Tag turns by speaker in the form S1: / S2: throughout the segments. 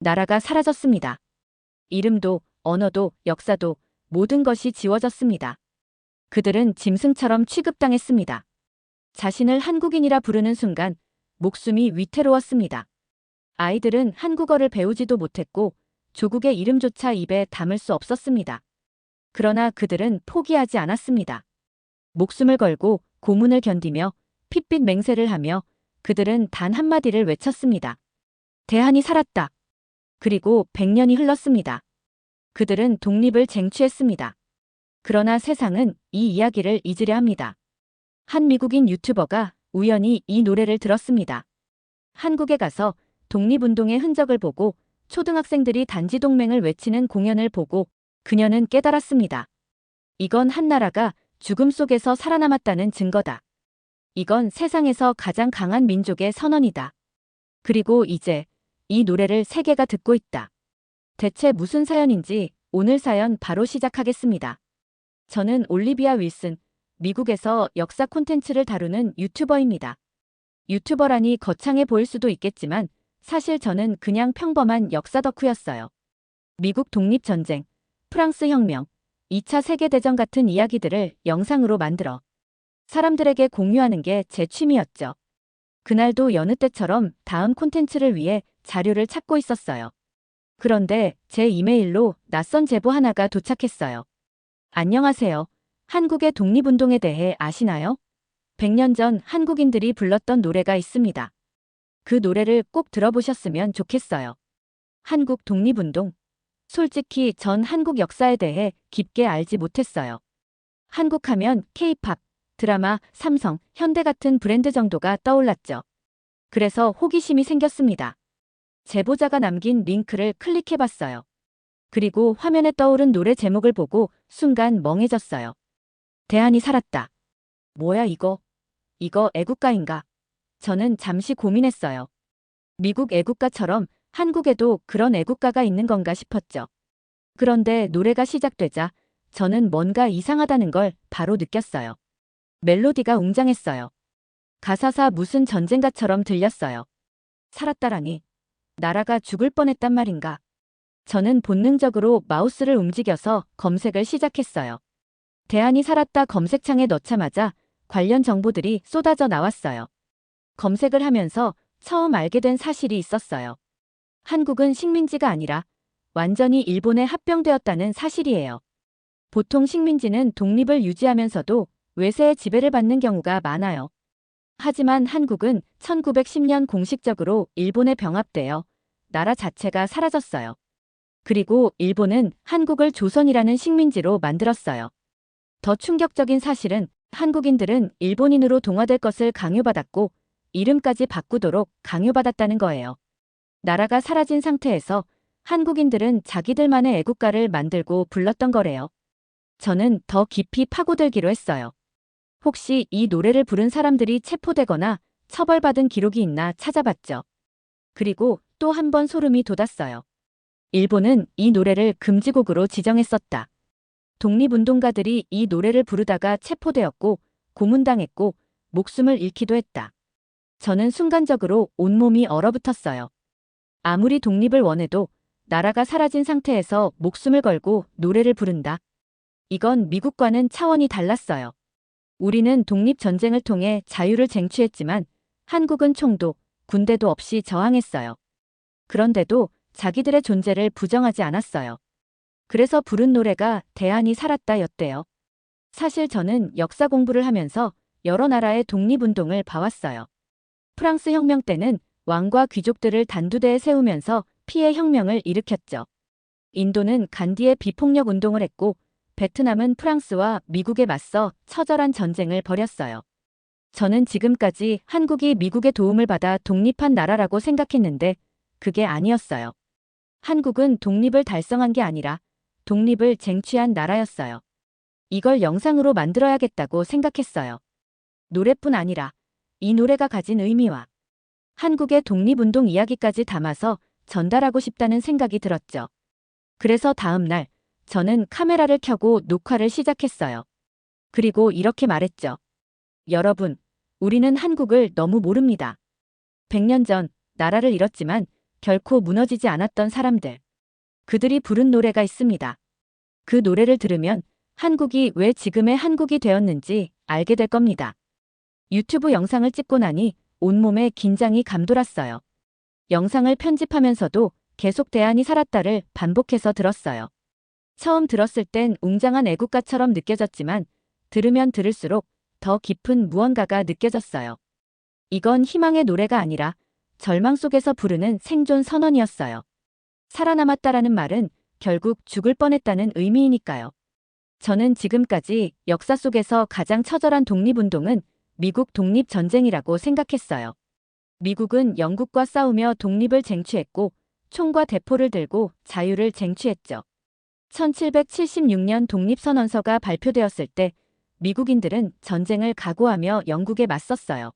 S1: 나라가 사라졌습니다. 이름도, 언어도, 역사도 모든 것이 지워졌습니다. 그들은 짐승처럼 취급당했습니다. 자신을 한국인이라 부르는 순간 목숨이 위태로웠습니다. 아이들은 한국어를 배우지도 못했고 조국의 이름조차 입에 담을 수 없었습니다. 그러나 그들은 포기하지 않았습니다. 목숨을 걸고 고문을 견디며 핏빛 맹세를 하며 그들은 단 한마디를 외쳤습니다. 대한이 살았다. 그리고 100년이 흘렀습니다. 그들은 독립을 쟁취했습니다. 그러나 세상은 이 이야기를 잊으려 합니다. 한 미국인 유튜버가 우연히 이 노래를 들었습니다. 한국에 가서 독립운동의 흔적을 보고 초등학생들이 단지동맹을 외치는 공연을 보고 그녀는 깨달았습니다. 이건 한 나라가 죽음 속에서 살아남았다는 증거다. 이건 세상에서 가장 강한 민족의 선언이다. 그리고 이제 이 노래를 세계가 듣고 있다. 대체 무슨 사연인지 오늘 사연 바로 시작하겠습니다. 저는 올리비아 윌슨, 미국에서 역사 콘텐츠를 다루는 유튜버입니다. 유튜버라니 거창해 보일 수도 있겠지만 사실 저는 그냥 평범한 역사 덕후였어요. 미국 독립전쟁, 프랑스 혁명, 2차 세계대전 같은 이야기들을 영상으로 만들어 사람들에게 공유하는 게 제 취미였죠. 그날도 여느 때처럼 다음 콘텐츠를 위해 자료를 찾고 있었어요. 그런데 제 이메일로 낯선 제보 하나가 도착했어요. 안녕하세요. 한국의 독립운동에 대해 아시나요? 100년 전 한국인들이 불렀던 노래가 있습니다. 그 노래를 꼭 들어보셨으면 좋겠어요. 한국 독립운동. 솔직히 전 한국 역사에 대해 깊게 알지 못했어요. 한국하면 K-팝, 드라마, 삼성, 현대 같은 브랜드 정도가 떠올랐죠. 그래서 호기심이 생겼습니다. 제보자가 남긴 링크를 클릭해봤어요. 그리고 화면에 떠오른 노래 제목을 보고 순간 멍해졌어요. 대한이 살았다. 뭐야 이거? 이거 애국가인가? 저는 잠시 고민했어요. 미국 애국가처럼 한국에도 그런 애국가가 있는 건가 싶었죠. 그런데 노래가 시작되자 저는 뭔가 이상하다는 걸 바로 느꼈어요. 멜로디가 웅장했어요. 가사사 무슨 전쟁가처럼 들렸어요. 살았다라니. 나라가 죽을 뻔했단 말인가. 저는 본능적으로 마우스를 움직여서 검색을 시작했어요. 대한이 살았다 검색창에 넣자마자 관련 정보들이 쏟아져 나왔어요. 검색을 하면서 처음 알게 된 사실이 있었어요. 한국은 식민지가 아니라 완전히 일본에 합병되었다는 사실이에요. 보통 식민지는 독립을 유지하면서도 외세의 지배를 받는 경우가 많아요. 하지만 한국은 1910년 공식적으로 일본에 병합되어 나라 자체가 사라졌어요. 그리고 일본은 한국을 조선이라는 식민지로 만들었어요. 더 충격적인 사실은 한국인들은 일본인으로 동화될 것을 강요받았고 이름까지 바꾸도록 강요받았다는 거예요. 나라가 사라진 상태에서 한국인들은 자기들만의 애국가를 만들고 불렀던 거래요. 저는 더 깊이 파고들기로 했어요. 혹시 이 노래를 부른 사람들이 체포되거나 처벌받은 기록이 있나 찾아봤죠. 그리고 또 한 번 소름이 돋았어요. 일본은 이 노래를 금지곡으로 지정했었다. 독립운동가들이 이 노래를 부르다가 체포되었고 고문당했고 목숨을 잃기도 했다. 저는 순간적으로 온몸이 얼어붙었어요. 아무리 독립을 원해도 나라가 사라진 상태에서 목숨을 걸고 노래를 부른다. 이건 미국과는 차원이 달랐어요. 우리는 독립전쟁을 통해 자유를 쟁취했지만 한국은 총도 군대도 없이 저항했어요. 그런데도 자기들의 존재를 부정하지 않았어요. 그래서 부른 노래가 대한이 살았다였대요. 사실 저는 역사 공부를 하면서 여러 나라의 독립운동을 봐왔어요. 프랑스 혁명 때는 왕과 귀족들을 단두대에 세우면서 피해 혁명을 일으켰죠. 인도는 간디의 비폭력 운동을 했고 베트남은 프랑스와 미국에 맞서 처절한 전쟁을 벌였어요. 저는 지금까지 한국이 미국의 도움을 받아 독립한 나라라고 생각했는데 그게 아니었어요. 한국은 독립을 달성한 게 아니라 독립을 쟁취한 나라였어요. 이걸 영상으로 만들어야겠다고 생각했어요. 노래뿐 아니라 이 노래가 가진 의미와 한국의 독립운동 이야기까지 담아서 전달하고 싶다는 생각이 들었죠. 그래서 다음 날 저는 카메라를 켜고 녹화를 시작했어요. 그리고 이렇게 말했죠. 여러분, 우리는 한국을 너무 모릅니다. 100년 전 나라를 잃었지만 결코 무너지지 않았던 사람들. 그들이 부른 노래가 있습니다. 그 노래를 들으면 한국이 왜 지금의 한국이 되었는지 알게 될 겁니다. 유튜브 영상을 찍고 나니 온몸에 긴장이 감돌았어요. 영상을 편집하면서도 계속 대안이 살았다를 반복해서 들었어요. 처음 들었을 땐 웅장한 애국가처럼 느껴졌지만 들으면 들을수록 더 깊은 무언가가 느껴졌어요. 이건 희망의 노래가 아니라 절망 속에서 부르는 생존 선언이었어요. 살아남았다라는 말은 결국 죽을 뻔했다는 의미이니까요. 저는 지금까지 역사 속에서 가장 처절한 독립운동은 미국 독립전쟁이라고 생각했어요. 미국은 영국과 싸우며 독립을 쟁취했고 총과 대포를 들고 자유를 쟁취했죠. 1776년 독립선언서가 발표되었을 때 미국인들은 전쟁을 각오하며 영국에 맞섰어요.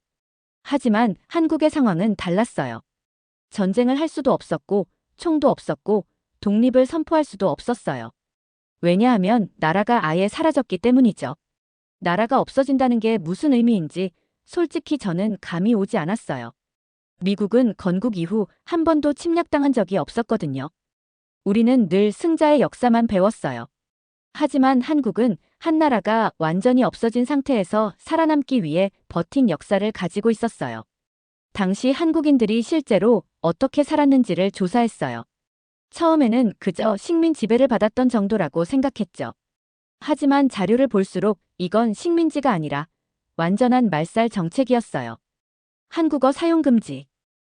S1: 하지만 한국의 상황은 달랐어요. 전쟁을 할 수도 없었고 총도 없었고 독립을 선포할 수도 없었어요. 왜냐하면 나라가 아예 사라졌기 때문이죠. 나라가 없어진다는 게 무슨 의미인지 솔직히 저는 감이 오지 않았어요. 미국은 건국 이후 한 번도 침략당한 적이 없었거든요. 우리는 늘 승자의 역사만 배웠어요. 하지만 한국은 한 나라가 완전히 없어진 상태에서 살아남기 위해 버틴 역사를 가지고 있었어요. 당시 한국인들이 실제로 어떻게 살았는지를 조사했어요. 처음에는 그저 식민 지배를 받았던 정도라고 생각했죠. 하지만 자료를 볼수록 이건 식민지가 아니라 완전한 말살 정책이었어요. 한국어 사용 금지,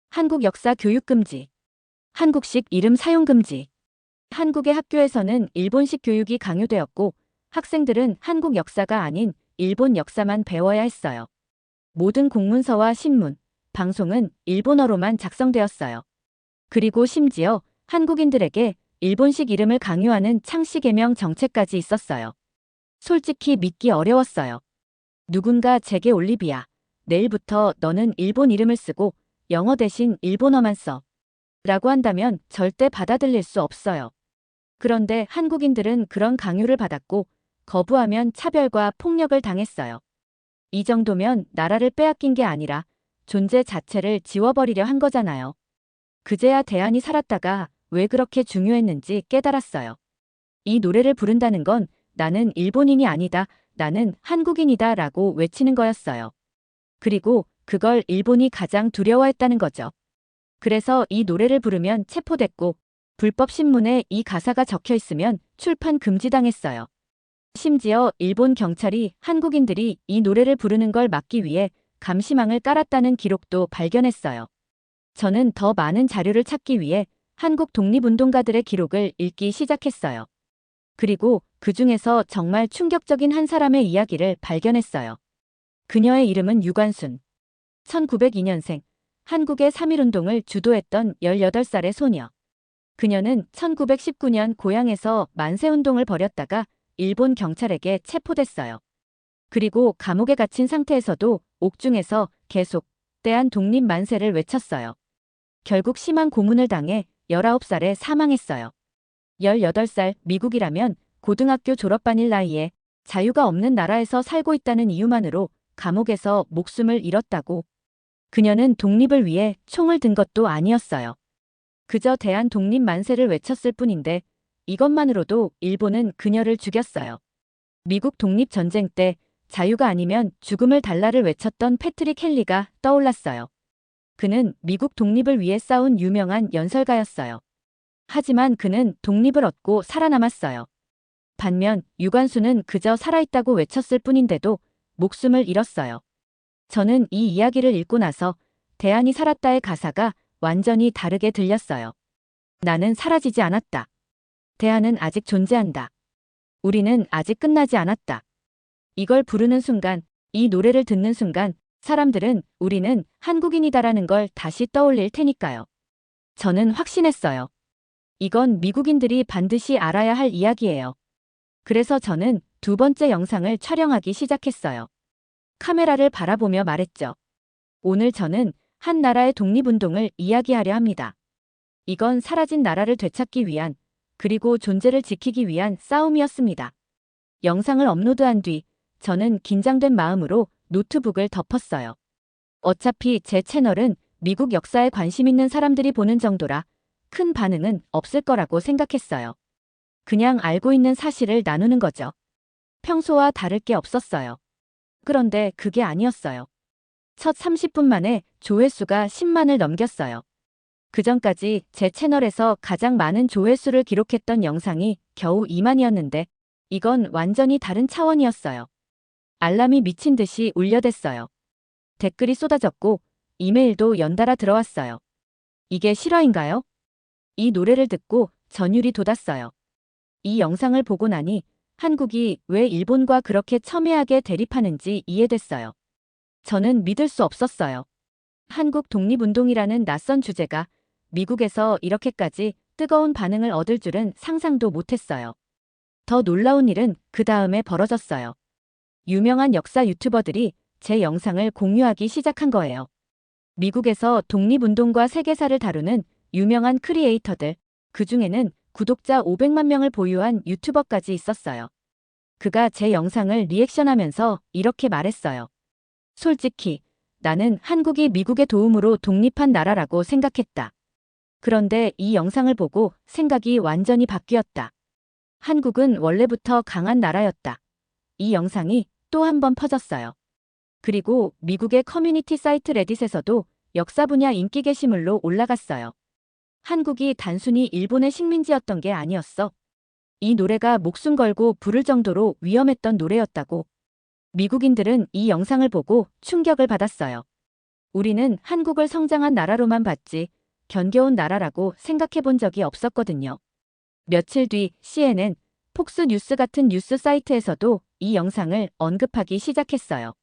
S1: 한국 역사 교육 금지, 한국식 이름 사용 금지. 한국의 학교에서는 일본식 교육이 강요되었고 학생들은 한국 역사가 아닌 일본 역사만 배워야 했어요. 모든 공문서와 신문, 방송은 일본어로만 작성되었어요. 그리고 심지어 한국인들에게 일본식 이름을 강요하는 창씨 개명 정책까지 있었어요. 솔직히 믿기 어려웠어요. 누군가 제게 올리비아, 내일부터 너는 일본 이름을 쓰고 영어 대신 일본어만 써. 라고 한다면 절대 받아들일 수 없어요. 그런데 한국인들은 그런 강요를 받았고 거부하면 차별과 폭력을 당했어요. 이 정도면 나라를 빼앗긴 게 아니라 존재 자체를 지워버리려 한 거잖아요. 그제야 대안이 살았다가 왜 그렇게 중요했는지 깨달았어요. 이 노래를 부른다는 건 나는 일본인이 아니다, 나는 한국인이다 라고 외치는 거였어요. 그리고 그걸 일본이 가장 두려워했다는 거죠. 그래서 이 노래를 부르면 체포됐고 불법 신문에 이 가사가 적혀 있으면 출판 금지당했어요. 심지어 일본 경찰이 한국인들이 이 노래를 부르는 걸 막기 위해 감시망을 깔았다는 기록도 발견했어요. 저는 더 많은 자료를 찾기 위해 한국 독립운동가들의 기록을 읽기 시작했어요. 그리고 그 중에서 정말 충격적인 한 사람의 이야기를 발견했어요. 그녀의 이름은 유관순. 1902년생, 한국의 3.1운동을 주도했던 18살의 소녀. 그녀는 1919년 고향에서 만세운동을 벌였다가 일본 경찰에게 체포됐어요. 그리고 감옥에 갇힌 상태에서도 옥중에서 계속 대한 독립 만세를 외쳤어요. 결국 심한 고문을 당해 19살에 사망했어요. 18살 미국이라면 고등학교 졸업반일 나이에 자유가 없는 나라에서 살고 있다는 이유만으로 감옥에서 목숨을 잃었다고. 그녀는 독립을 위해 총을 든 것도 아니었어요. 그저 대한 독립 만세를 외쳤을 뿐인데 이것만으로도 일본은 그녀를 죽였어요. 미국 독립전쟁 때 자유가 아니면 죽음을 달라를 외쳤던 패트릭 헨리가 떠올랐어요. 그는 미국 독립을 위해 싸운 유명한 연설가였어요. 하지만 그는 독립을 얻고 살아남았어요. 반면 유관순은 그저 살아있다고 외쳤을 뿐인데도 목숨을 잃었어요. 저는 이 이야기를 읽고 나서 대안이 살았다의 가사가 완전히 다르게 들렸어요. 나는 사라지지 않았다. 대안은 아직 존재한다. 우리는 아직 끝나지 않았다. 이걸 부르는 순간, 이 노래를 듣는 순간 사람들은 우리는 한국인이다라는 걸 다시 떠올릴 테니까요. 저는 확신했어요. 이건 미국인들이 반드시 알아야 할 이야기예요. 그래서 저는 두 번째 영상을 촬영하기 시작했어요. 카메라를 바라보며 말했죠. 오늘 저는 한 나라의 독립운동을 이야기하려 합니다. 이건 사라진 나라를 되찾기 위한, 그리고 존재를 지키기 위한 싸움이었습니다. 영상을 업로드한 뒤 저는 긴장된 마음으로 노트북을 덮었어요. 어차피 제 채널은 미국 역사에 관심 있는 사람들이 보는 정도라 큰 반응은 없을 거라고 생각했어요. 그냥 알고 있는 사실을 나누는 거죠. 평소와 다를 게 없었어요. 그런데 그게 아니었어요. 첫 30분 만에 조회수가 10만을 넘겼어요. 그전까지 제 채널에서 가장 많은 조회수를 기록했던 영상이 겨우 2만이었는데 이건 완전히 다른 차원이었어요. 알람이 미친 듯이 울려댔어요. 댓글이 쏟아졌고 이메일도 연달아 들어왔어요. 이게 실화인가요? 이 노래를 듣고 전율이 돋았어요. 이 영상을 보고 나니 한국이 왜 일본과 그렇게 첨예하게 대립하는지 이해됐어요. 저는 믿을 수 없었어요. 한국 독립운동이라는 낯선 주제가 미국에서 이렇게까지 뜨거운 반응을 얻을 줄은 상상도 못했어요. 더 놀라운 일은 그 다음에 벌어졌어요. 유명한 역사 유튜버들이 제 영상을 공유하기 시작한 거예요. 미국에서 독립운동과 세계사를 다루는 유명한 크리에이터들, 그중에는 구독자 500만 명을 보유한 유튜버까지 있었어요. 그가 제 영상을 리액션하면서 이렇게 말했어요. 솔직히 나는 한국이 미국의 도움으로 독립한 나라라고 생각했다. 그런데 이 영상을 보고 생각이 완전히 바뀌었다. 한국은 원래부터 강한 나라였다. 이 영상이 또 한 번 퍼졌어요. 그리고 미국의 커뮤니티 사이트 레딧에서도 역사 분야 인기 게시물로 올라갔어요. 한국이 단순히 일본의 식민지였던 게 아니었어. 이 노래가 목숨 걸고 부를 정도로 위험했던 노래였다고. 미국인들은 이 영상을 보고 충격을 받았어요. 우리는 한국을 성장한 나라로만 봤지 견겨운 나라라고 생각해 본 적이 없었거든요. 며칠 뒤 CNN, 폭스뉴스 같은 뉴스 사이트에서도 이 영상을 언급하기 시작했어요.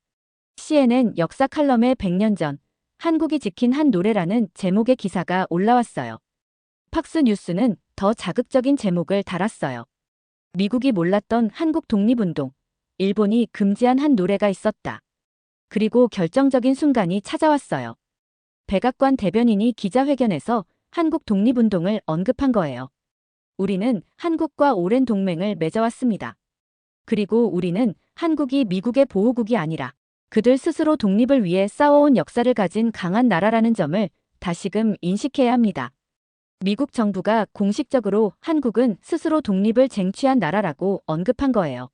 S1: CNN 역사 칼럼에 100년 전 한국이 지킨 한 노래라는 제목의 기사가 올라왔어요. 팍스뉴스는 더 자극적인 제목을 달았어요. 미국이 몰랐던 한국 독립운동, 일본이 금지한 한 노래가 있었다. 그리고 결정적인 순간이 찾아왔어요. 백악관 대변인이 기자회견에서 한국 독립운동을 언급한 거예요. 우리는 한국과 오랜 동맹을 맺어왔습니다. 그리고 우리는 한국이 미국의 보호국이 아니라 그들 스스로 독립을 위해 싸워온 역사를 가진 강한 나라라는 점을 다시금 인식해야 합니다. 미국 정부가 공식적으로 한국은 스스로 독립을 쟁취한 나라라고 언급한 거예요.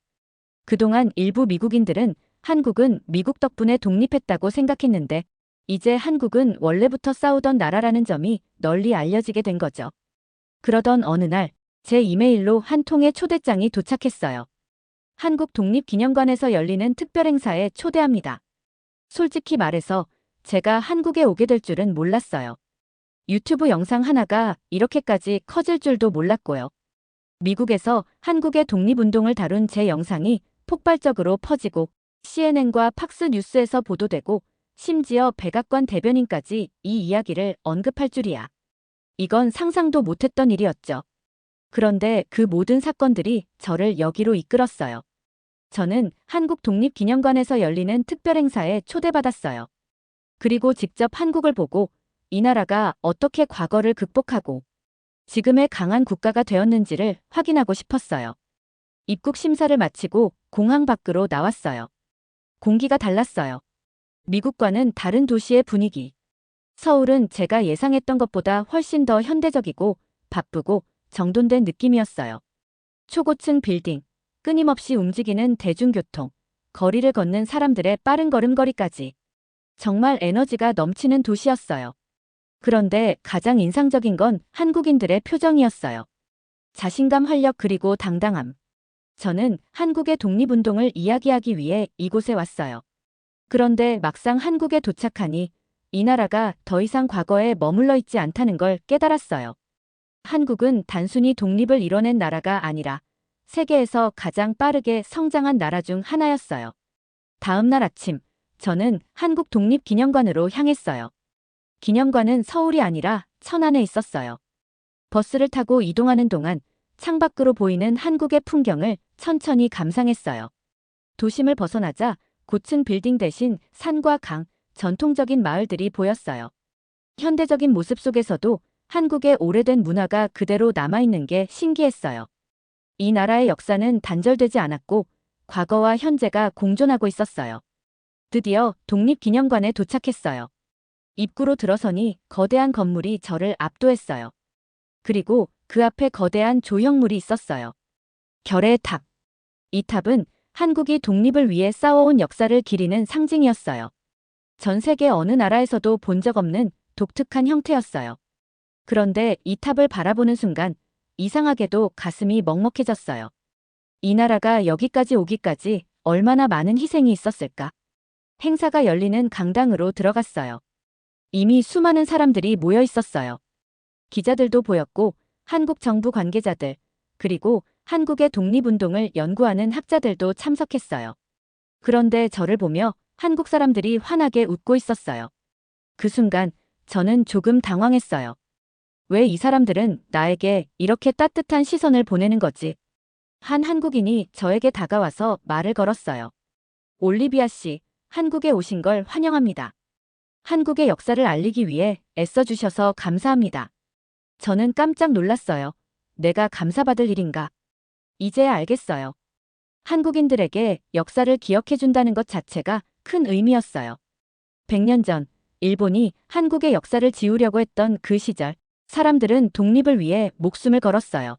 S1: 그동안 일부 미국인들은 한국은 미국 덕분에 독립했다고 생각했는데 이제 한국은 원래부터 싸우던 나라라는 점이 널리 알려지게 된 거죠. 그러던 어느 날 제 이메일로 한 통의 초대장이 도착했어요. 한국 독립기념관에서 열리는 특별 행사에 초대합니다. 솔직히 말해서 제가 한국에 오게 될 줄은 몰랐어요. 유튜브 영상 하나가 이렇게까지 커질 줄도 몰랐고요. 미국에서 한국의 독립운동을 다룬 제 영상이 폭발적으로 퍼지고 CNN과 팍스뉴스에서 보도되고 심지어 백악관 대변인까지 이 이야기를 언급할 줄이야. 이건 상상도 못했던 일이었죠. 그런데 그 모든 사건들이 저를 여기로 이끌었어요. 저는 한국 독립기념관에서 열리는 특별 행사에 초대받았어요. 그리고 직접 한국을 보고 이 나라가 어떻게 과거를 극복하고 지금의 강한 국가가 되었는지를 확인하고 싶었어요. 입국 심사를 마치고 공항 밖으로 나왔어요. 공기가 달랐어요. 미국과는 다른 도시의 분위기. 서울은 제가 예상했던 것보다 훨씬 더 현대적이고 바쁘고 정돈된 느낌이었어요. 초고층 빌딩, 끊임없이 움직이는 대중교통, 거리를 걷는 사람들의 빠른 걸음걸이까지. 정말 에너지가 넘치는 도시였어요. 그런데 가장 인상적인 건 한국인들의 표정이었어요. 자신감, 활력 그리고 당당함. 저는 한국의 독립운동을 이야기하기 위해 이곳에 왔어요. 그런데 막상 한국에 도착하니 이 나라가 더 이상 과거에 머물러 있지 않다는 걸 깨달았어요. 한국은 단순히 독립을 이뤄낸 나라가 아니라 세계에서 가장 빠르게 성장한 나라 중 하나였어요. 다음 날 아침, 저는 한국 독립기념관으로 향했어요. 기념관은 서울이 아니라 천안에 있었어요. 버스를 타고 이동하는 동안 창밖으로 보이는 한국의 풍경을 천천히 감상했어요. 도심을 벗어나자 고층 빌딩 대신 산과 강, 전통적인 마을들이 보였어요. 현대적인 모습 속에서도 한국의 오래된 문화가 그대로 남아있는 게 신기했어요. 이 나라의 역사는 단절되지 않았고 과거와 현재가 공존하고 있었어요. 드디어 독립기념관에 도착했어요. 입구로 들어서니 거대한 건물이 저를 압도했어요. 그리고 그 앞에 거대한 조형물이 있었어요. 결의 탑. 이 탑은 한국이 독립을 위해 싸워온 역사를 기리는 상징이었어요. 전 세계 어느 나라에서도 본 적 없는 독특한 형태였어요. 그런데 이 탑을 바라보는 순간 이상하게도 가슴이 먹먹해졌어요. 이 나라가 여기까지 오기까지 얼마나 많은 희생이 있었을까? 행사가 열리는 강당으로 들어갔어요. 이미 수많은 사람들이 모여 있었어요. 기자들도 보였고 한국 정부 관계자들, 그리고 한국의 독립운동을 연구하는 학자들도 참석했어요. 그런데 저를 보며 한국 사람들이 환하게 웃고 있었어요. 그 순간 저는 조금 당황했어요. 왜 이 사람들은 나에게 이렇게 따뜻한 시선을 보내는 거지? 한 한국인이 저에게 다가와서 말을 걸었어요. 올리비아 씨, 한국에 오신 걸 환영합니다. 한국의 역사를 알리기 위해 애써주셔서 감사합니다. 저는 깜짝 놀랐어요. 내가 감사받을 일인가? 이제야 알겠어요. 한국인들에게 역사를 기억해준다는 것 자체가 큰 의미였어요. 100년 전, 일본이 한국의 역사를 지우려고 했던 그 시절, 사람들은 독립을 위해 목숨을 걸었어요.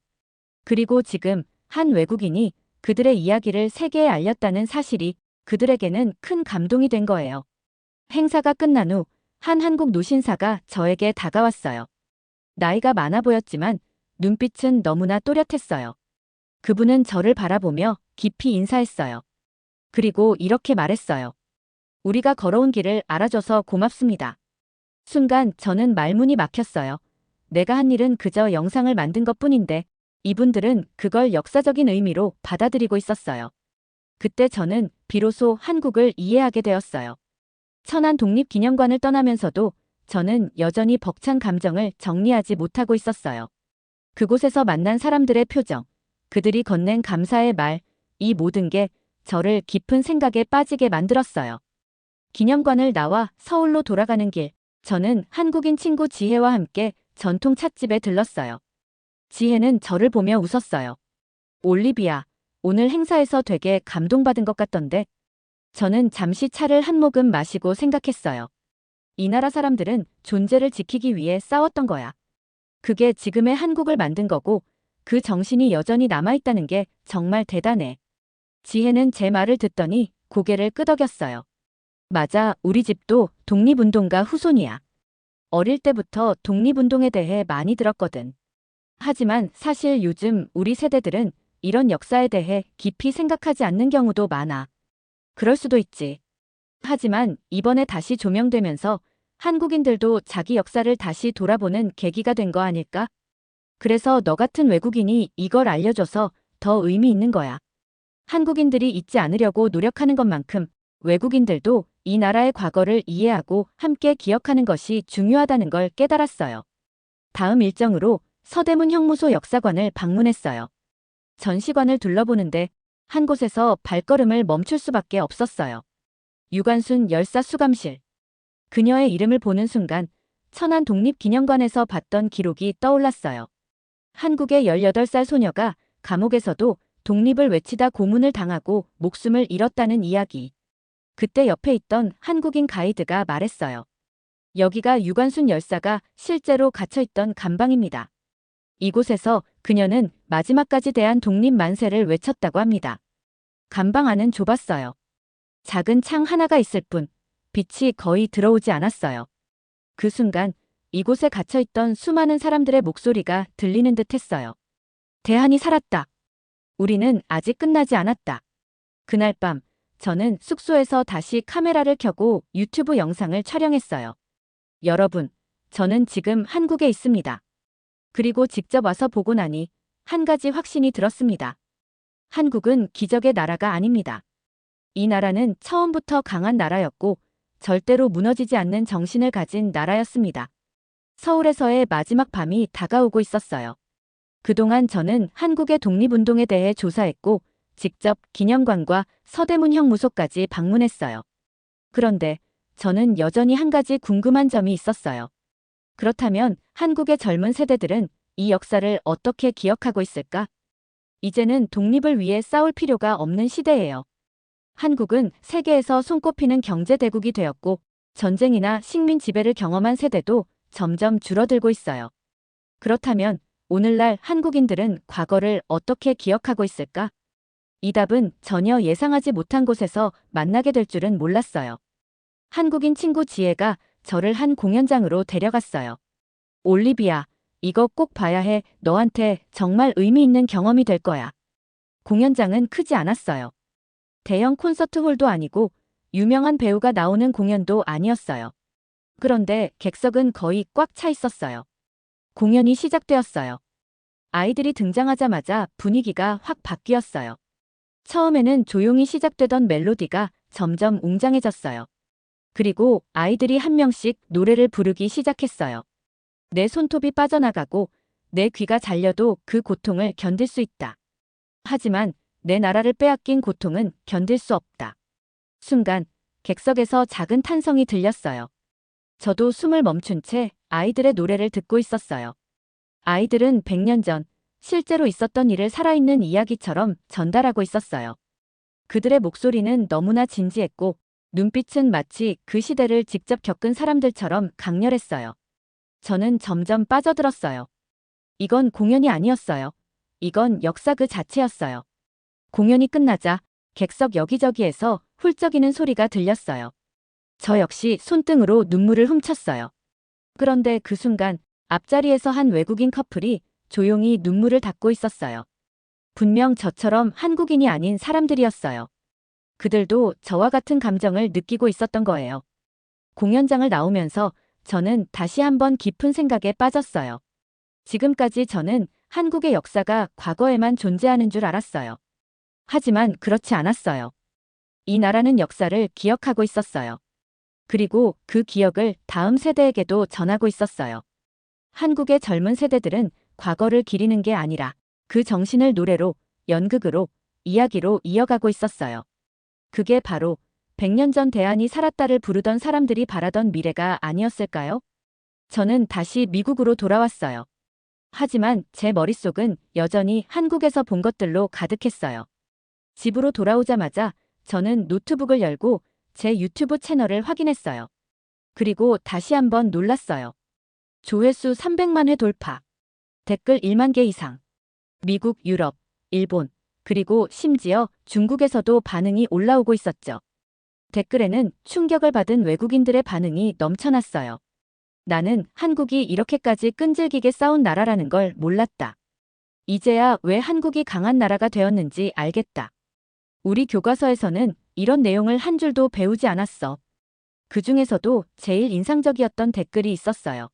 S1: 그리고 지금 한 외국인이 그들의 이야기를 세계에 알렸다는 사실이 그들에게는 큰 감동이 된 거예요. 행사가 끝난 후 한 한국 노신사가 저에게 다가왔어요. 나이가 많아 보였지만 눈빛은 너무나 또렷했어요. 그분은 저를 바라보며 깊이 인사했어요. 그리고 이렇게 말했어요. 우리가 걸어온 길을 알아줘서 고맙습니다. 순간 저는 말문이 막혔어요. 내가 한 일은 그저 영상을 만든 것뿐인데 이분들은 그걸 역사적인 의미로 받아들이고 있었어요. 그때 저는 비로소 한국을 이해하게 되었어요. 천안 독립기념관을 떠나면서도 저는 여전히 벅찬 감정을 정리하지 못하고 있었어요. 그곳에서 만난 사람들의 표정, 그들이 건넨 감사의 말, 이 모든 게 저를 깊은 생각에 빠지게 만들었어요. 기념관을 나와 서울로 돌아가는 길, 저는 한국인 친구 지혜와 함께 전통 찻집에 들렀어요. 지혜는 저를 보며 웃었어요. 올리비아, 오늘 행사에서 되게 감동받은 것 같던데. 저는 잠시 차를 한 모금 마시고 생각했어요. 이 나라 사람들은 존재를 지키기 위해 싸웠던 거야. 그게 지금의 한국을 만든 거고 그 정신이 여전히 남아있다는 게 정말 대단해. 지혜는 제 말을 듣더니 고개를 끄덕였어요. 맞아, 우리 집도 독립운동가 후손이야. 어릴 때부터 독립운동에 대해 많이 들었거든. 하지만 사실 요즘 우리 세대들은 이런 역사에 대해 깊이 생각하지 않는 경우도 많아. 그럴 수도 있지. 하지만 이번에 다시 조명되면서 한국인들도 자기 역사를 다시 돌아보는 계기가 된 거 아닐까? 그래서 너 같은 외국인이 이걸 알려줘서 더 의미 있는 거야. 한국인들이 잊지 않으려고 노력하는 것만큼 외국인들도 이 나라의 과거를 이해하고 함께 기억하는 것이 중요하다는 걸 깨달았어요. 다음 일정으로 서대문 형무소 역사관을 방문했어요. 전시관을 둘러보는데 한 곳에서 발걸음을 멈출 수밖에 없었어요. 유관순 열사 수감실. 그녀의 이름을 보는 순간 천안 독립기념관에서 봤던 기록이 떠올랐어요. 한국의 18살 소녀가 감옥에서도 독립을 외치다 고문을 당하고 목숨을 잃었다는 이야기. 그때 옆에 있던 한국인 가이드가 말했어요. 여기가 유관순 열사가 실제로 갇혀있던 감방입니다. 이곳에서 그녀는 마지막까지 대한 독립 만세를 외쳤다고 합니다. 감방 안은 좁았어요. 작은 창 하나가 있을 뿐 빛이 거의 들어오지 않았어요. 그 순간 이곳에 갇혀있던 수많은 사람들의 목소리가 들리는 듯 했어요. 대한이 살았다. 우리는 아직 끝나지 않았다. 그날 밤 저는 숙소에서 다시 카메라를 켜고 유튜브 영상을 촬영했어요. 여러분, 저는 지금 한국에 있습니다. 그리고 직접 와서 보고 나니 한 가지 확신이 들었습니다. 한국은 기적의 나라가 아닙니다. 이 나라는 처음부터 강한 나라였고 절대로 무너지지 않는 정신을 가진 나라였습니다. 서울에서의 마지막 밤이 다가오고 있었어요. 그동안 저는 한국의 독립운동에 대해 조사했고 직접 기념관과 서대문 형무소까지 방문했어요. 그런데 저는 여전히 한 가지 궁금한 점이 있었어요. 그렇다면 한국의 젊은 세대들은 이 역사를 어떻게 기억하고 있을까? 이제는 독립을 위해 싸울 필요가 없는 시대예요. 한국은 세계에서 손꼽히는 경제대국이 되었고 전쟁이나 식민 지배를 경험한 세대도 점점 줄어들고 있어요. 그렇다면 오늘날 한국인들은 과거를 어떻게 기억하고 있을까? 이 답은 전혀 예상하지 못한 곳에서 만나게 될 줄은 몰랐어요. 한국인 친구 지혜가 저를 한 공연장으로 데려갔어요. 올리비아, 이거 꼭 봐야 해. 너한테 정말 의미 있는 경험이 될 거야. 공연장은 크지 않았어요. 대형 콘서트홀도 아니고 유명한 배우가 나오는 공연도 아니었어요. 그런데 객석은 거의 꽉 차 있었어요. 공연이 시작되었어요. 아이들이 등장하자마자 분위기가 확 바뀌었어요. 처음에는 조용히 시작되던 멜로디가 점점 웅장해졌어요. 그리고 아이들이 한 명씩 노래를 부르기 시작했어요. 내 손톱이 빠져나가고 내 귀가 잘려도 그 고통을 견딜 수 있다. 하지만 내 나라를 빼앗긴 고통은 견딜 수 없다. 순간 객석에서 작은 탄성이 들렸어요. 저도 숨을 멈춘 채 아이들의 노래를 듣고 있었어요. 아이들은 100년 전 실제로 있었던 일을 살아있는 이야기처럼 전달하고 있었어요. 그들의 목소리는 너무나 진지했고 눈빛은 마치 그 시대를 직접 겪은 사람들처럼 강렬했어요. 저는 점점 빠져들었어요. 이건 공연이 아니었어요. 이건 역사 그 자체였어요. 공연이 끝나자 객석 여기저기에서 훌쩍이는 소리가 들렸어요. 저 역시 손등으로 눈물을 훔쳤어요. 그런데 그 순간 앞자리에서 한 외국인 커플이 조용히 눈물을 닦고 있었어요. 분명 저처럼 한국인이 아닌 사람들이었어요. 그들도 저와 같은 감정을 느끼고 있었던 거예요. 공연장을 나오면서 저는 다시 한번 깊은 생각에 빠졌어요. 지금까지 저는 한국의 역사가 과거에만 존재하는 줄 알았어요. 하지만 그렇지 않았어요. 이 나라는 역사를 기억하고 있었어요. 그리고 그 기억을 다음 세대에게도 전하고 있었어요. 한국의 젊은 세대들은 과거를 기리는 게 아니라 그 정신을 노래로, 연극으로, 이야기로 이어가고 있었어요. 그게 바로 100년 전 대한이 살았다를 부르던 사람들이 바라던 미래가 아니었을까요? 저는 다시 미국으로 돌아왔어요. 하지만 제 머릿속은 여전히 한국에서 본 것들로 가득했어요. 집으로 돌아오자마자 저는 노트북을 열고 제 유튜브 채널을 확인했어요. 그리고 다시 한번 놀랐어요. 조회수 300만 회 돌파. 댓글 1만 개 이상. 미국, 유럽, 일본, 그리고 심지어 중국에서도 반응이 올라오고 있었죠. 댓글에는 충격을 받은 외국인들의 반응이 넘쳐났어요. 나는 한국이 이렇게까지 끈질기게 싸운 나라라는 걸 몰랐다. 이제야 왜 한국이 강한 나라가 되었는지 알겠다. 우리 교과서에서는 이런 내용을 한 줄도 배우지 않았어. 그 중에서도 제일 인상적이었던 댓글이 있었어요.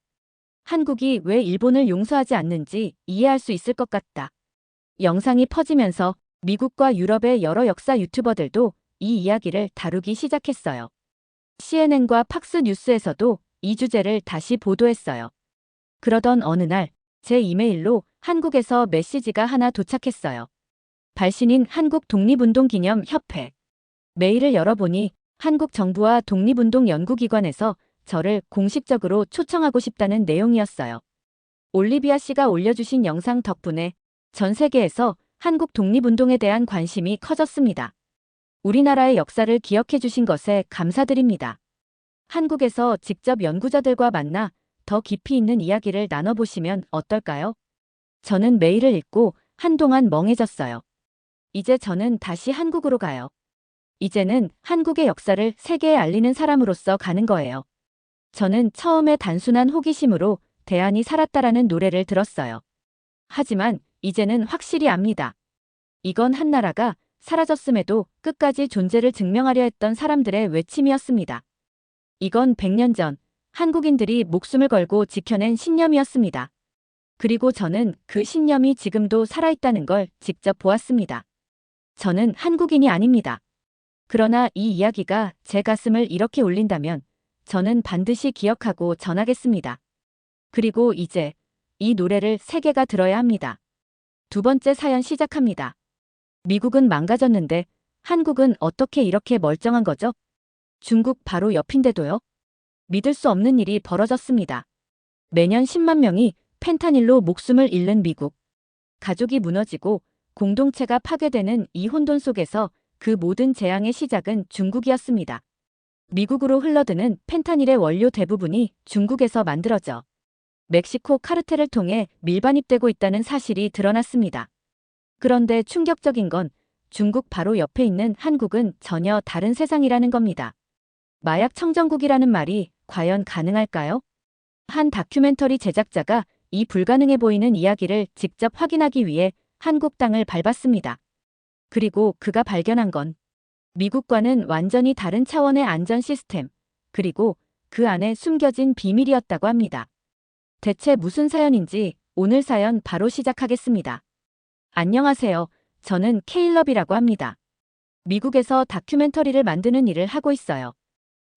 S1: 한국이 왜 일본을 용서하지 않는지 이해할 수 있을 것 같다. 영상이 퍼지면서 미국과 유럽의 여러 역사 유튜버들도 이 이야기를 다루기 시작했어요. CNN과 팍스 뉴스에서도 이 주제를 다시 보도했어요. 그러던 어느 날 제 이메일로 한국에서 메시지가 하나 도착했어요. 발신인 한국독립운동기념협회. 메일을 열어보니 한국 정부와 독립운동연구기관에서 저를 공식적으로 초청하고 싶다는 내용이었어요. 올리비아 씨가 올려주신 영상 덕분에 전 세계에서 한국 독립운동에 대한 관심이 커졌습니다. 우리나라의 역사를 기억해 주신 것에 감사드립니다. 한국에서 직접 연구자들과 만나 더 깊이 있는 이야기를 나눠보시면 어떨까요? 저는 메일을 읽고 한동안 멍해졌어요. 이제 저는 다시 한국으로 가요. 이제는 한국의 역사를 세계에 알리는 사람으로서 가는 거예요. 저는 처음에 단순한 호기심으로 대한이 살았다라는 노래를 들었어요. 하지만 이제는 확실히 압니다. 이건 한 나라가 사라졌음에도 끝까지 존재를 증명하려 했던 사람들의 외침이었습니다. 이건 100년 전 한국인들이 목숨을 걸고 지켜낸 신념이었습니다. 그리고 저는 그 신념이 지금도 살아있다는 걸 직접 보았습니다. 저는 한국인이 아닙니다. 그러나 이 이야기가 제 가슴을 이렇게 울린다면 저는 반드시 기억하고 전하겠습니다. 그리고 이제 이 노래를 세계가 들어야 합니다. 두 번째 사연 시작합니다. 미국은 망가졌는데 한국은 어떻게 이렇게 멀쩡한 거죠? 중국 바로 옆인데도요? 믿을 수 없는 일이 벌어졌습니다. 매년 10만 명이 펜타닐로 목숨을 잃는 미국. 가족이 무너지고 공동체가 파괴되는 이 혼돈 속에서 그 모든 재앙의 시작은 중국이었습니다. 미국으로 흘러드는 펜타닐의 원료 대부분이 중국에서 만들어져 멕시코 카르텔을 통해 밀반입되고 있다는 사실이 드러났습니다. 그런데 충격적인 건 중국 바로 옆에 있는 한국은 전혀 다른 세상이라는 겁니다. 마약 청정국이라는 말이 과연 가능할까요? 한 다큐멘터리 제작자가 이 불가능해 보이는 이야기를 직접 확인하기 위해 한국 땅을 밟았습니다. 그리고 그가 발견한 건 미국과는 완전히 다른 차원의 안전 시스템, 그리고 그 안에 숨겨진 비밀이었다고 합니다. 대체 무슨 사연인지 오늘 사연 바로 시작하겠습니다. 안녕하세요. 저는 케일럽이라고 합니다. 미국에서 다큐멘터리를 만드는 일을 하고 있어요.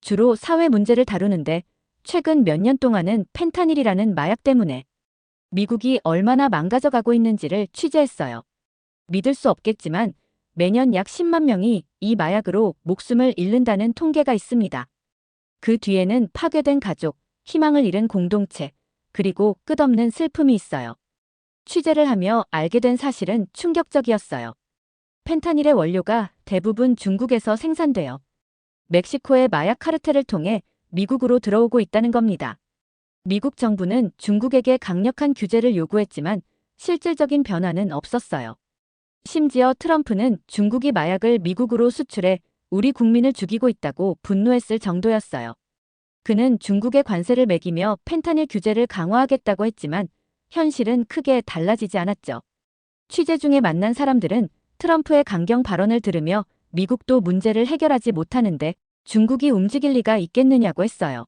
S1: 주로 사회 문제를 다루는데 최근 몇 년 동안은 펜타닐이라는 마약 때문에 미국이 얼마나 망가져가고 있는지를 취재했어요. 믿을 수 없겠지만 매년 약 10만 명이 이 마약으로 목숨을 잃는다는 통계가 있습니다. 그 뒤에는 파괴된 가족, 희망을 잃은 공동체, 그리고 끝없는 슬픔이 있어요. 취재를 하며 알게 된 사실은 충격적이었어요. 펜타닐의 원료가 대부분 중국에서 생산되어 멕시코의 마약 카르텔을 통해 미국으로 들어오고 있다는 겁니다. 미국 정부는 중국에게 강력한 규제를 요구했지만 실질적인 변화는 없었어요. 심지어 트럼프는 중국이 마약을 미국으로 수출해 우리 국민을 죽이고 있다고 분노했을 정도였어요. 그는 중국에 관세를 매기며 펜타닐 규제를 강화하겠다고 했지만 현실은 크게 달라지지 않았죠. 취재 중에 만난 사람들은 트럼프의 강경 발언을 들으며 미국도 문제를 해결하지 못하는데 중국이 움직일 리가 있겠느냐고 했어요.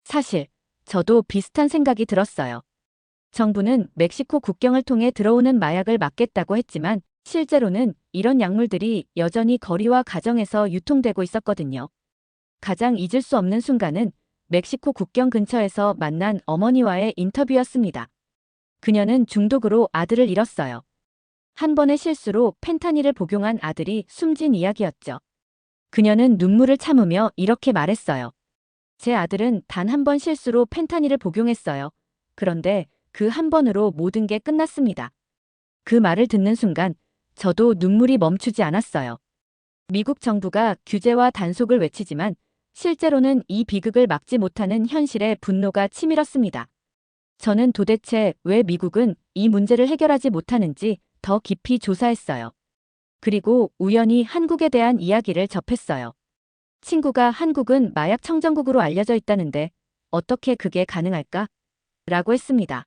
S1: 사실 저도 비슷한 생각이 들었어요. 정부는 멕시코 국경을 통해 들어오는 마약을 막겠다고 했지만 실제로는 이런 약물들이 여전히 거리와 가정에서 유통되고 있었거든요. 가장 잊을 수 없는 순간은 멕시코 국경 근처에서 만난 어머니와의 인터뷰였습니다. 그녀는 중독으로 아들을 잃었어요. 한 번의 실수로 펜타닐을 복용한 아들이 숨진 이야기였죠. 그녀는 눈물을 참으며 이렇게 말했어요. 제 아들은 단 한 번 실수로 펜타닐을 복용했어요. 그런데 그 한 번으로 모든 게 끝났습니다. 그 말을 듣는 순간 저도 눈물이 멈추지 않았어요. 미국 정부가 규제와 단속을 외치지만 실제로는 이 비극을 막지 못하는 현실에 분노가 치밀었습니다. 저는 도대체 왜 미국은 이 문제를 해결하지 못하는지 더 깊이 조사했어요. 그리고 우연히 한국에 대한 이야기를 접했어요. 친구가 한국은 마약 청정국으로 알려져 있다는데 어떻게 그게 가능할까? 라고 했습니다.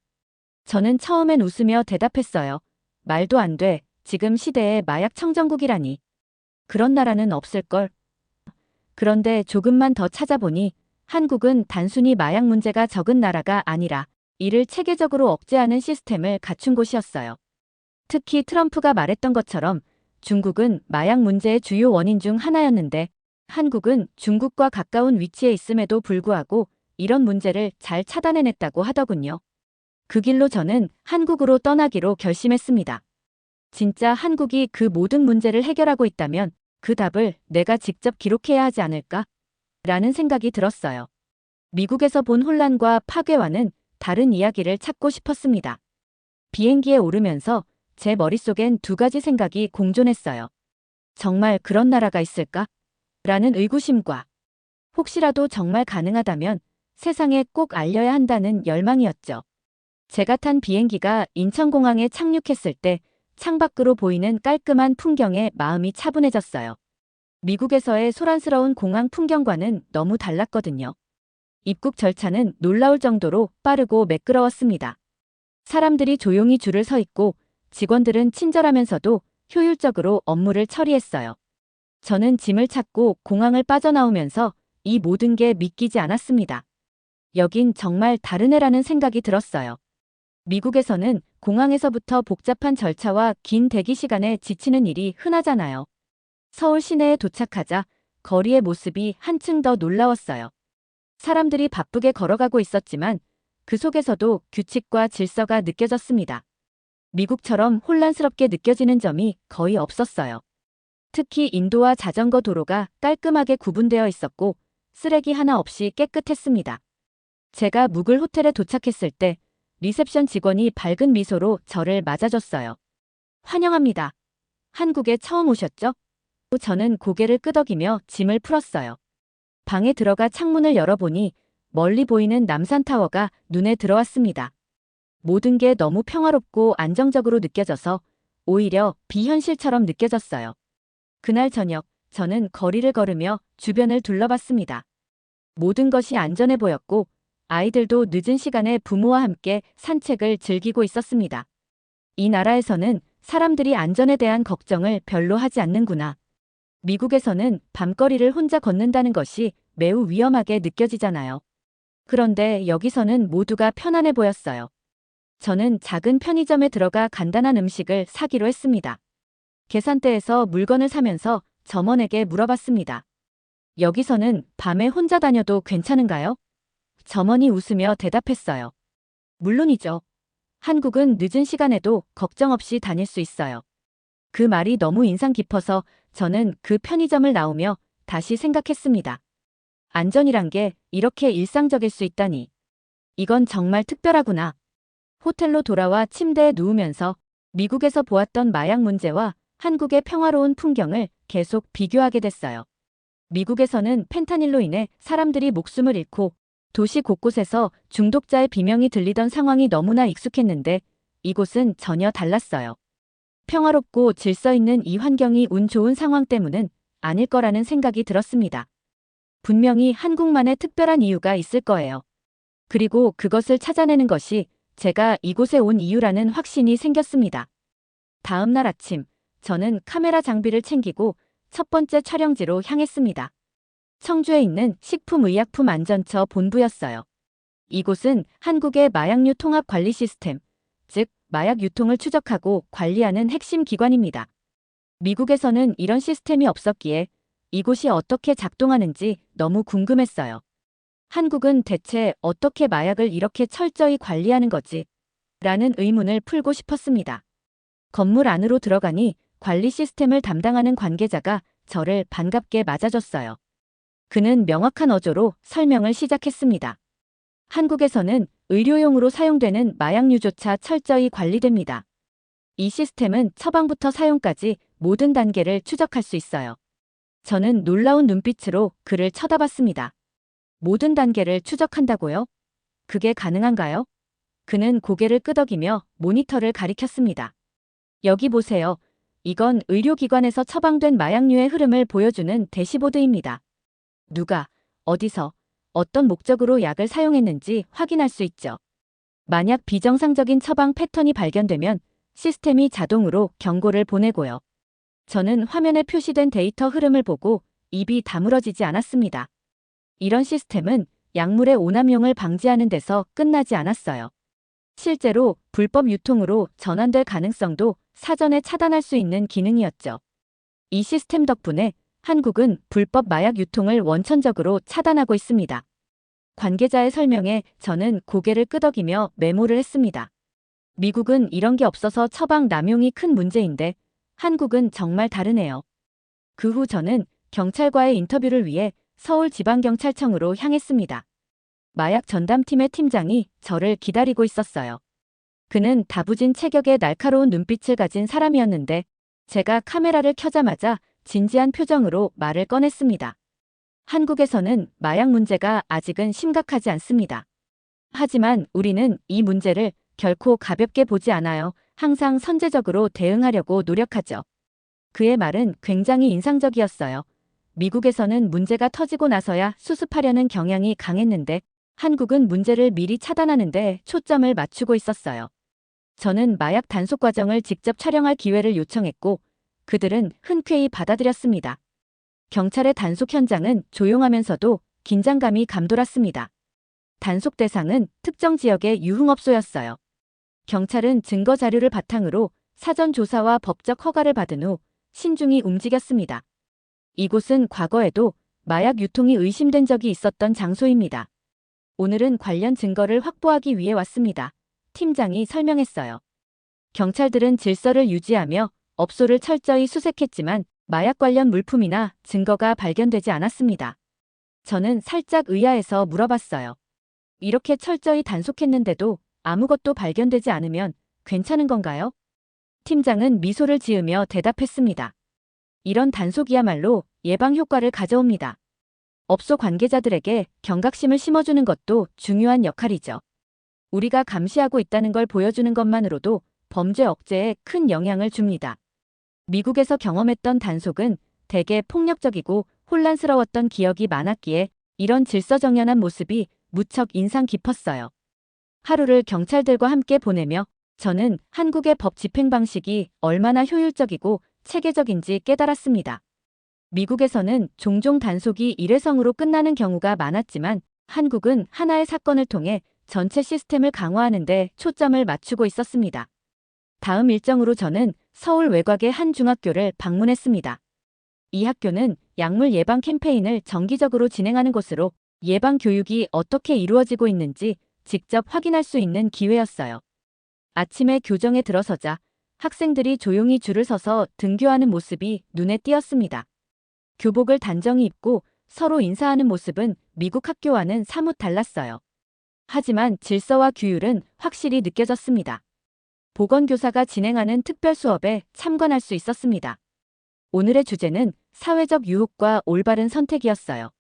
S1: 저는 처음엔 웃으며 대답했어요. 말도 안 돼. 지금 시대에 마약 청정국이라니. 그런 나라는 없을걸. 그런데 조금만 더 찾아보니 한국은 단순히 마약 문제가 적은 나라가 아니라 이를 체계적으로 억제하는 시스템을 갖춘 곳이었어요. 특히 트럼프가 말했던 것처럼 중국은 마약 문제의 주요 원인 중 하나였는데 한국은 중국과 가까운 위치에 있음에도 불구하고 이런 문제를 잘 차단해냈다고 하더군요. 그 길로 저는 한국으로 떠나기로 결심했습니다. 진짜 한국이 그 모든 문제를 해결하고 있다면 그 답을 내가 직접 기록해야 하지 않을까? 라는 생각이 들었어요. 미국에서 본 혼란과 파괴와는 다른 이야기를 찾고 싶었습니다. 비행기에 오르면서 제 머릿속엔 두 가지 생각이 공존했어요. 정말 그런 나라가 있을까? 라는 의구심과 혹시라도 정말 가능하다면 세상에 꼭 알려야 한다는 열망이었죠. 제가 탄 비행기가 인천공항에 착륙했을 때 창밖으로 보이는 깔끔한 풍경에 마음이 차분해졌어요. 미국에서의 소란스러운 공항 풍경과는 너무 달랐거든요. 입국 절차는 놀라울 정도로 빠르고 매끄러웠습니다. 사람들이 조용히 줄을 서 있고 직원들은 친절하면서도 효율적으로 업무를 처리했어요. 저는 짐을 찾고 공항을 빠져나오면서 이 모든 게 믿기지 않았습니다. 여긴 정말 다른 애라는 생각이 들었어요. 미국에서는 공항에서부터 복잡한 절차와 긴 대기 시간에 지치는 일이 흔하잖아요. 서울 시내에 도착하자 거리의 모습이 한층 더 놀라웠어요. 사람들이 바쁘게 걸어가고 있었지만 그 속에서도 규칙과 질서가 느껴졌습니다. 미국처럼 혼란스럽게 느껴지는 점이 거의 없었어요. 특히 인도와 자전거 도로가 깔끔하게 구분되어 있었고 쓰레기 하나 없이 깨끗했습니다. 제가 묵을 호텔에 도착했을 때 리셉션 직원이 밝은 미소로 저를 맞아줬어요. 환영합니다. 한국에 처음 오셨죠? 저는 고개를 끄덕이며 짐을 풀었어요. 방에 들어가 창문을 열어보니 멀리 보이는 남산타워가 눈에 들어왔습니다. 모든 게 너무 평화롭고 안정적으로 느껴져서 오히려 비현실처럼 느껴졌어요. 그날 저녁, 저는 거리를 걸으며 주변을 둘러봤습니다. 모든 것이 안전해 보였고 아이들도 늦은 시간에 부모와 함께 산책을 즐기고 있었습니다. 이 나라에서는 사람들이 안전에 대한 걱정을 별로 하지 않는구나. 미국에서는 밤거리를 혼자 걷는다는 것이 매우 위험하게 느껴지잖아요. 그런데 여기서는 모두가 편안해 보였어요. 저는 작은 편의점에 들어가 간단한 음식을 사기로 했습니다. 계산대에서 물건을 사면서 점원에게 물어봤습니다. 여기서는 밤에 혼자 다녀도 괜찮은가요? 점원이 웃으며 대답했어요. 물론이죠. 한국은 늦은 시간에도 걱정 없이 다닐 수 있어요. 그 말이 너무 인상 깊어서 저는 그 편의점을 나오며 다시 생각했습니다. 안전이란 게 이렇게 일상적일 수 있다니. 이건 정말 특별하구나. 호텔로 돌아와 침대에 누우면서 미국에서 보았던 마약 문제와 한국의 평화로운 풍경을 계속 비교하게 됐어요. 미국에서는 펜타닐로 인해 사람들이 목숨을 잃고 도시 곳곳에서 중독자의 비명이 들리던 상황이 너무나 익숙했는데 이곳은 전혀 달랐어요. 평화롭고 질서 있는 이 환경이 운 좋은 상황 때문은 아닐 거라는 생각이 들었습니다. 분명히 한국만의 특별한 이유가 있을 거예요. 그리고 그것을 찾아내는 것이 제가 이곳에 온 이유라는 확신이 생겼습니다. 다음 날 아침, 저는 카메라 장비를 챙기고 첫 번째 촬영지로 향했습니다. 청주에 있는 식품의약품안전처 본부였어요. 이곳은 한국의 마약류 통합 관리 시스템, 즉 마약 유통을 추적하고 관리하는 핵심 기관입니다. 미국에서는 이런 시스템이 없었기에 이곳이 어떻게 작동하는지 너무 궁금했어요. 한국은 대체 어떻게 마약을 이렇게 철저히 관리하는 거지? 라는 의문을 풀고 싶었습니다. 건물 안으로 들어가니 관리 시스템을 담당하는 관계자가 저를 반갑게 맞아줬어요. 그는 명확한 어조로 설명을 시작했습니다. 한국에서는 의료용으로 사용되는 마약류조차 철저히 관리됩니다. 이 시스템은 처방부터 사용까지 모든 단계를 추적할 수 있어요. 저는 놀라운 눈빛으로 그를 쳐다봤습니다. 모든 단계를 추적한다고요? 그게 가능한가요? 그는 고개를 끄덕이며 모니터를 가리켰습니다. 여기 보세요. 이건 의료기관에서 처방된 마약류의 흐름을 보여주는 대시보드입니다. 누가, 어디서, 어떤 목적으로 약을 사용했는지 확인할 수 있죠. 만약 비정상적인 처방 패턴이 발견되면 시스템이 자동으로 경고를 보내고요. 저는 화면에 표시된 데이터 흐름을 보고 입이 다물어지지 않았습니다. 이런 시스템은 약물의 오남용을 방지하는 데서 끝나지 않았어요. 실제로 불법 유통으로 전환될 가능성도 사전에 차단할 수 있는 기능이었죠. 이 시스템 덕분에 한국은 불법 마약 유통을 원천적으로 차단하고 있습니다. 관계자의 설명에 저는 고개를 끄덕이며 메모를 했습니다. 미국은 이런 게 없어서 처방 남용이 큰 문제인데 한국은 정말 다르네요. 그 후 저는 경찰과의 인터뷰를 위해 서울지방경찰청으로 향했습니다. 마약 전담팀의 팀장이 저를 기다리고 있었어요. 그는 다부진 체격에 날카로운 눈빛을 가진 사람이었는데 제가 카메라를 켜자마자 진지한 표정으로 말을 꺼냈습니다. 한국에서는 마약 문제가 아직은 심각하지 않습니다. 하지만 우리는 이 문제를 결코 가볍게 보지 않아요. 항상 선제적으로 대응하려고 노력하죠. 그의 말은 굉장히 인상적이었어요. 미국에서는 문제가 터지고 나서야 수습하려는 경향이 강했는데 한국은 문제를 미리 차단하는 데 초점을 맞추고 있었어요. 저는 마약 단속 과정을 직접 촬영할 기회를 요청했고 그들은 흔쾌히 받아들였습니다. 경찰의 단속 현장은 조용하면서도 긴장감이 감돌았습니다. 단속 대상은 특정 지역의 유흥업소였어요. 경찰은 증거 자료를 바탕으로 사전 조사와 법적 허가를 받은 후 신중히 움직였습니다. 이곳은 과거에도 마약 유통이 의심된 적이 있었던 장소입니다. 오늘은 관련 증거를 확보하기 위해 왔습니다. 팀장이 설명했어요. 경찰들은 질서를 유지하며 업소를 철저히 수색했지만 마약 관련 물품이나 증거가 발견되지 않았습니다. 저는 살짝 의아해서 물어봤어요. 이렇게 철저히 단속했는데도 아무것도 발견되지 않으면 괜찮은 건가요? 팀장은 미소를 지으며 대답했습니다. 이런 단속이야말로 예방 효과를 가져옵니다. 업소 관계자들에게 경각심을 심어주는 것도 중요한 역할이죠. 우리가 감시하고 있다는 걸 보여주는 것만으로도 범죄 억제에 큰 영향을 줍니다. 미국에서 경험했던 단속은 대개 폭력적이고 혼란스러웠던 기억이 많았기에 이런 질서정연한 모습이 무척 인상 깊었어요. 하루를 경찰들과 함께 보내며 저는 한국의 법 집행 방식이 얼마나 효율적이고 체계적인지 깨달았습니다. 미국에서는 종종 단속이 일회성으로 끝나는 경우가 많았지만 한국은 하나의 사건을 통해 전체 시스템을 강화하는 데 초점을 맞추고 있었습니다. 다음 일정으로 저는 서울 외곽의 한 중학교를 방문했습니다. 이 학교는 약물 예방 캠페인을 정기적으로 진행하는 곳으로 예방 교육이 어떻게 이루어지고 있는지 직접 확인할 수 있는 기회였어요. 아침에 교정에 들어서자 학생들이 조용히 줄을 서서 등교하는 모습이 눈에 띄었습니다. 교복을 단정히 입고 서로 인사하는 모습은 미국 학교와는 사뭇 달랐어요. 하지만 질서와 규율은 확실히 느껴졌습니다. 보건교사가 진행하는 특별 수업에 참관할 수 있었습니다. 오늘의 주제는 사회적 유혹과 올바른 선택이었어요.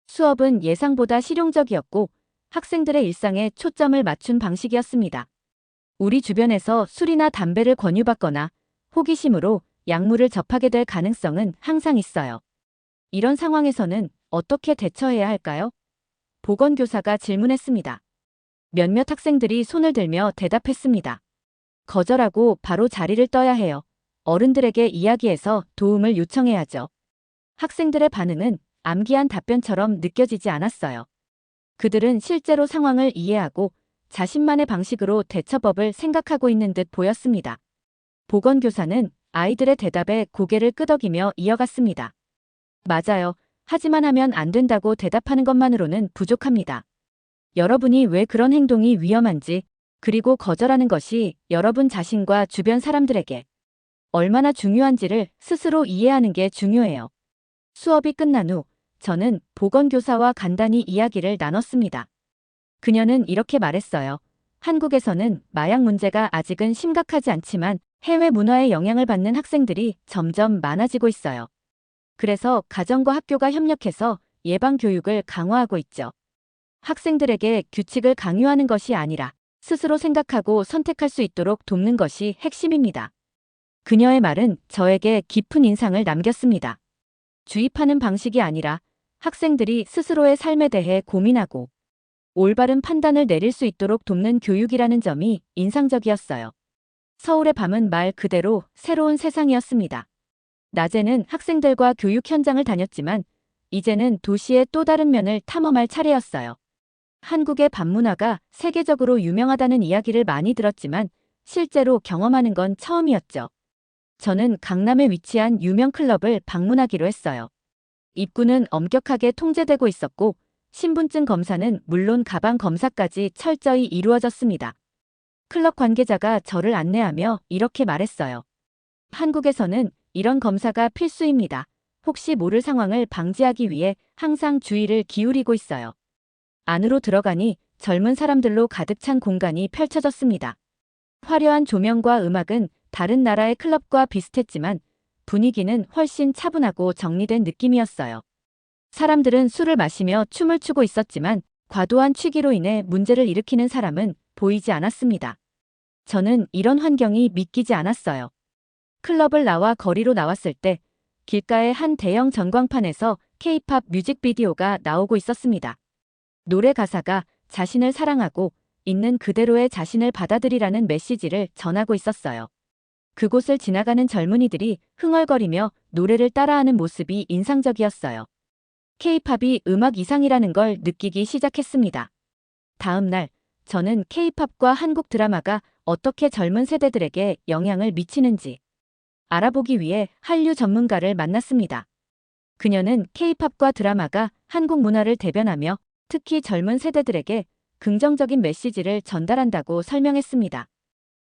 S1: 수업은 예상보다 실용적이었고 학생들의 일상에 초점을 맞춘 방식이었습니다. 우리 주변에서 술이나 담배를 권유받거나 호기심으로 약물을 접하게 될 가능성은 항상 있어요. 이런 상황에서는 어떻게 대처해야 할까요? 보건교사가 질문했습니다. 몇몇 학생들이 손을 들며 대답했습니다. 거절하고 바로 자리를 떠야 해요. 어른들에게 이야기해서 도움을 요청해야죠. 학생들의 반응은 암기한 답변처럼 느껴지지 않았어요. 그들은 실제로 상황을 이해하고 자신만의 방식으로 대처법을 생각하고 있는 듯 보였습니다. 보건교사는 아이들의 대답에 고개를 끄덕이며 이어갔습니다. 맞아요. 하지만 하면 안 된다고 대답하는 것만으로는 부족합니다. 여러분이 왜 그런 행동이 위험한지, 그리고 거절하는 것이 여러분 자신과 주변 사람들에게 얼마나 중요한지를 스스로 이해하는 게 중요해요. 수업이 끝난 후 저는 보건교사와 간단히 이야기를 나눴습니다. 그녀는 이렇게 말했어요. 한국에서는 마약 문제가 아직은 심각하지 않지만 해외 문화에 영향을 받는 학생들이 점점 많아지고 있어요. 그래서 가정과 학교가 협력해서 예방 교육을 강화하고 있죠. 학생들에게 규칙을 강요하는 것이 아니라 스스로 생각하고 선택할 수 있도록 돕는 것이 핵심입니다. 그녀의 말은 저에게 깊은 인상을 남겼습니다. 주입하는 방식이 아니라 학생들이 스스로의 삶에 대해 고민하고 올바른 판단을 내릴 수 있도록 돕는 교육이라는 점이 인상적이었어요. 서울의 밤은 말 그대로 새로운 세상이었습니다. 낮에는 학생들과 교육 현장을 다녔지만 이제는 도시의 또 다른 면을 탐험할 차례였어요. 한국의 밤문화가 세계적으로 유명하다는 이야기를 많이 들었지만 실제로 경험하는 건 처음이었죠. 저는 강남에 위치한 유명 클럽을 방문하기로 했어요. 입구는 엄격하게 통제되고 있었고 신분증 검사는 물론 가방 검사까지 철저히 이루어졌습니다. 클럽 관계자가 저를 안내하며 이렇게 말했어요. 한국에서는 이런 검사가 필수입니다. 혹시 모를 상황을 방지하기 위해 항상 주의를 기울이고 있어요. 안으로 들어가니 젊은 사람들로 가득 찬 공간이 펼쳐졌습니다. 화려한 조명과 음악은 다른 나라의 클럽과 비슷했지만 분위기는 훨씬 차분하고 정리된 느낌이었어요. 사람들은 술을 마시며 춤을 추고 있었지만 과도한 취기로 인해 문제를 일으키는 사람은 보이지 않았습니다. 저는 이런 환경이 믿기지 않았어요. 클럽을 나와 거리로 나왔을 때 길가의 한 대형 전광판에서 K-팝 뮤직비디오가 나오고 있었습니다. 노래 가사가 자신을 사랑하고 있는 그대로의 자신을 받아들이라는 메시지를 전하고 있었어요. 그곳을 지나가는 젊은이들이 흥얼거리며 노래를 따라하는 모습이 인상적이었어요. K-팝이 음악 이상이라는 걸 느끼기 시작했습니다. 다음 날, 저는 K-팝과 한국 드라마가 어떻게 젊은 세대들에게 영향을 미치는지 알아보기 위해 한류 전문가를 만났습니다. 그녀는 K-팝과 드라마가 한국 문화를 대변하며 특히 젊은 세대들에게 긍정적인 메시지를 전달한다고 설명했습니다.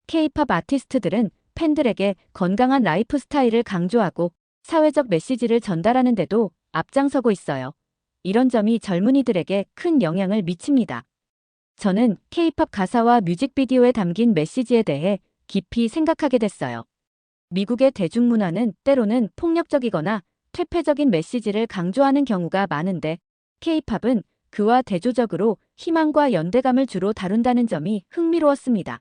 S1: K-팝 아티스트들은 팬들에게 건강한 라이프 스타일을 강조하고 사회적 메시지를 전달하는 데도 앞장서고 있어요. 이런 점이 젊은이들에게 큰 영향을 미칩니다. 저는 K-팝 가사와 뮤직비디오에 담긴 메시지에 대해 깊이 생각하게 됐어요. 미국의 대중문화는 때로는 폭력적이거나 퇴폐적인 메시지를 강조하는 경우가 많은데 K-팝은 그와 대조적으로 희망과 연대감을 주로 다룬다는 점이 흥미로웠습니다.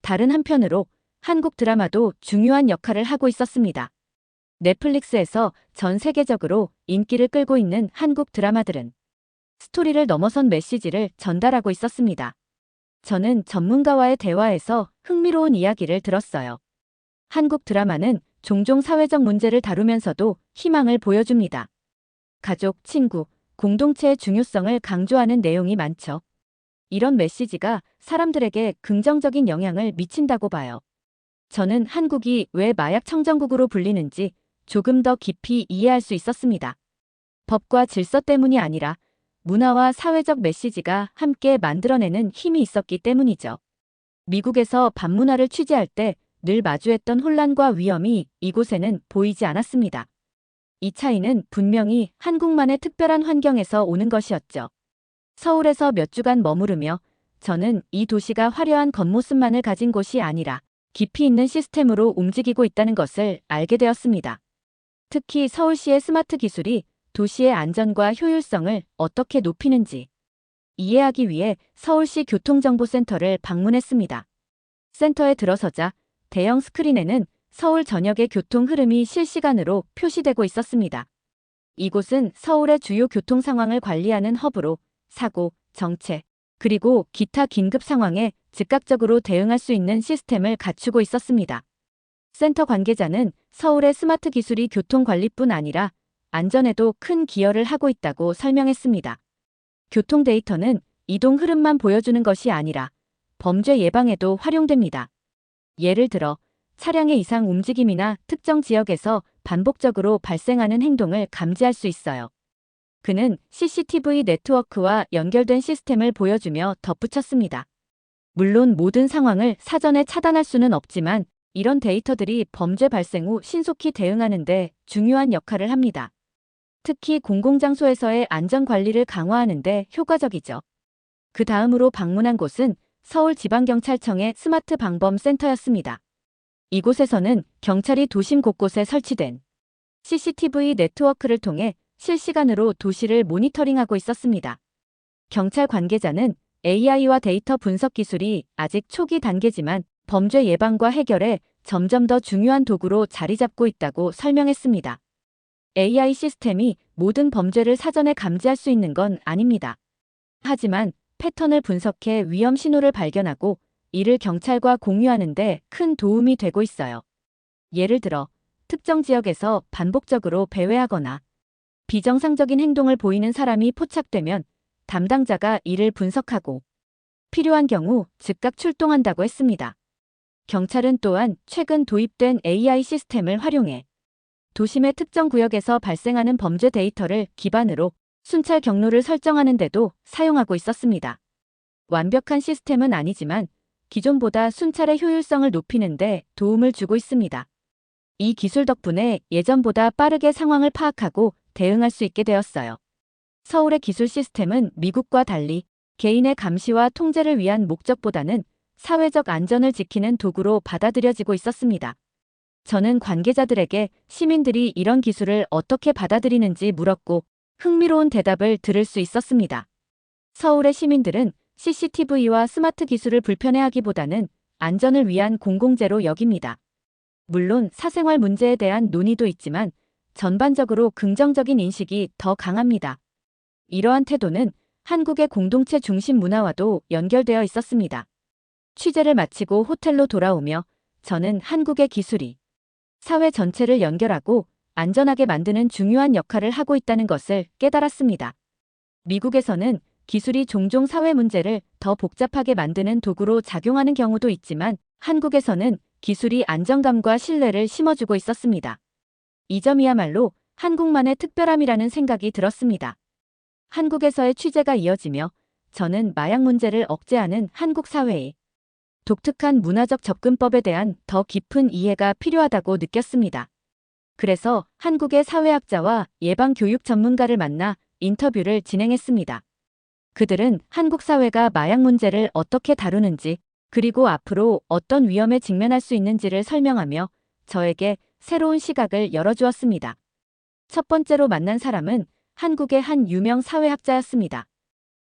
S1: 다른 한편으로 한국 드라마도 중요한 역할을 하고 있었습니다. 넷플릭스에서 전 세계적으로 인기를 끌고 있는 한국 드라마들은 스토리를 넘어선 메시지를 전달하고 있었습니다. 저는 전문가와의 대화에서 흥미로운 이야기를 들었어요. 한국 드라마는 종종 사회적 문제를 다루면서도 희망을 보여줍니다. 가족, 친구, 공동체의 중요성을 강조하는 내용이 많죠. 이런 메시지가 사람들에게 긍정적인 영향을 미친다고 봐요. 저는 한국이 왜 마약 청정국으로 불리는지 조금 더 깊이 이해할 수 있었습니다. 법과 질서 때문이 아니라 문화와 사회적 메시지가 함께 만들어내는 힘이 있었기 때문이죠. 미국에서 밤문화를 취재할 때 늘 마주했던 혼란과 위험이 이곳에는 보이지 않았습니다. 이 차이는 분명히 한국만의 특별한 환경에서 오는 것이었죠. 서울에서 몇 주간 머무르며 저는 이 도시가 화려한 겉모습만을 가진 곳이 아니라 깊이 있는 시스템으로 움직이고 있다는 것을 알게 되었습니다. 특히 서울시의 스마트 기술이 도시의 안전과 효율성을 어떻게 높이는지 이해하기 위해 서울시 교통정보센터를 방문했습니다. 센터에 들어서자 대형 스크린에는 서울 전역의 교통 흐름이 실시간으로 표시되고 있었습니다. 이곳은 서울의 주요 교통 상황을 관리하는 허브로 사고, 정체, 그리고 기타 긴급 상황에 즉각적으로 대응할 수 있는 시스템을 갖추고 있었습니다. 센터 관계자는 서울의 스마트 기술이 교통관리뿐 아니라 안전에도 큰 기여를 하고 있다고 설명했습니다. 교통 데이터는 이동 흐름만 보여주는 것이 아니라 범죄 예방에도 활용됩니다. 예를 들어 차량의 이상 움직임이나 특정 지역에서 반복적으로 발생하는 행동을 감지할 수 있어요. 그는 CCTV 네트워크와 연결된 시스템을 보여주며 덧붙였습니다. 물론 모든 상황을 사전에 차단할 수는 없지만 이런 데이터들이 범죄 발생 후 신속히 대응하는 데 중요한 역할을 합니다. 특히 공공장소에서의 안전관리를 강화하는 데 효과적이죠. 그 다음으로 방문한 곳은 서울지방경찰청의 스마트 방범센터였습니다. 이곳에서는 경찰이 도심 곳곳에 설치된 CCTV 네트워크를 통해 실시간으로 도시를 모니터링하고 있었습니다. 경찰 관계자는 AI와 데이터 분석 기술이 아직 초기 단계지만 범죄 예방과 해결에 점점 더 중요한 도구로 자리 잡고 있다고 설명했습니다. AI 시스템이 모든 범죄를 사전에 감지할 수 있는 건 아닙니다. 하지만 패턴을 분석해 위험 신호를 발견하고 이를 경찰과 공유하는 데 큰 도움이 되고 있어요. 예를 들어 특정 지역에서 반복적으로 배회하거나 비정상적인 행동을 보이는 사람이 포착되면 담당자가 이를 분석하고 필요한 경우 즉각 출동한다고 했습니다. 경찰은 또한 최근 도입된 AI 시스템을 활용해 도심의 특정 구역에서 발생하는 범죄 데이터를 기반으로 순찰 경로를 설정하는 데도 사용하고 있었습니다. 완벽한 시스템은 아니지만 기존보다 순찰의 효율성을 높이는 데 도움을 주고 있습니다. 이 기술 덕분에 예전보다 빠르게 상황을 파악하고 대응할 수 있게 되었어요. 서울의 기술 시스템은 미국과 달리 개인의 감시와 통제를 위한 목적보다는 사회적 안전을 지키는 도구로 받아들여지고 있었습니다. 저는 관계자들에게 시민들이 이런 기술을 어떻게 받아들이는지 물었고 흥미로운 대답을 들을 수 있었습니다. 서울의 시민들은 CCTV와 스마트 기술을 불편해하기보다는 안전을 위한 공공재로 여깁니다. 물론 사생활 문제에 대한 논의도 있지만 전반적으로 긍정적인 인식이 더 강합니다. 이러한 태도는 한국의 공동체 중심 문화와도 연결되어 있었습니다. 취재를 마치고 호텔로 돌아오며 저는 한국의 기술이 사회 전체를 연결하고 안전하게 만드는 중요한 역할을 하고 있다는 것을 깨달았습니다. 미국에서는 기술이 종종 사회 문제를 더 복잡하게 만드는 도구로 작용하는 경우도 있지만 한국에서는 기술이 안정감과 신뢰를 심어주고 있었습니다. 이 점이야말로 한국만의 특별함이라는 생각이 들었습니다. 한국에서의 취재가 이어지며 저는 마약 문제를 억제하는 한국 사회의 독특한 문화적 접근법에 대한 더 깊은 이해가 필요하다고 느꼈습니다. 그래서 한국의 사회학자와 예방교육 전문가를 만나 인터뷰를 진행했습니다. 그들은 한국 사회가 마약 문제를 어떻게 다루는지 그리고 앞으로 어떤 위험에 직면할 수 있는지를 설명하며 저에게 새로운 시각을 열어주었습니다. 첫 번째로 만난 사람은 한국의 한 유명 사회학자였습니다.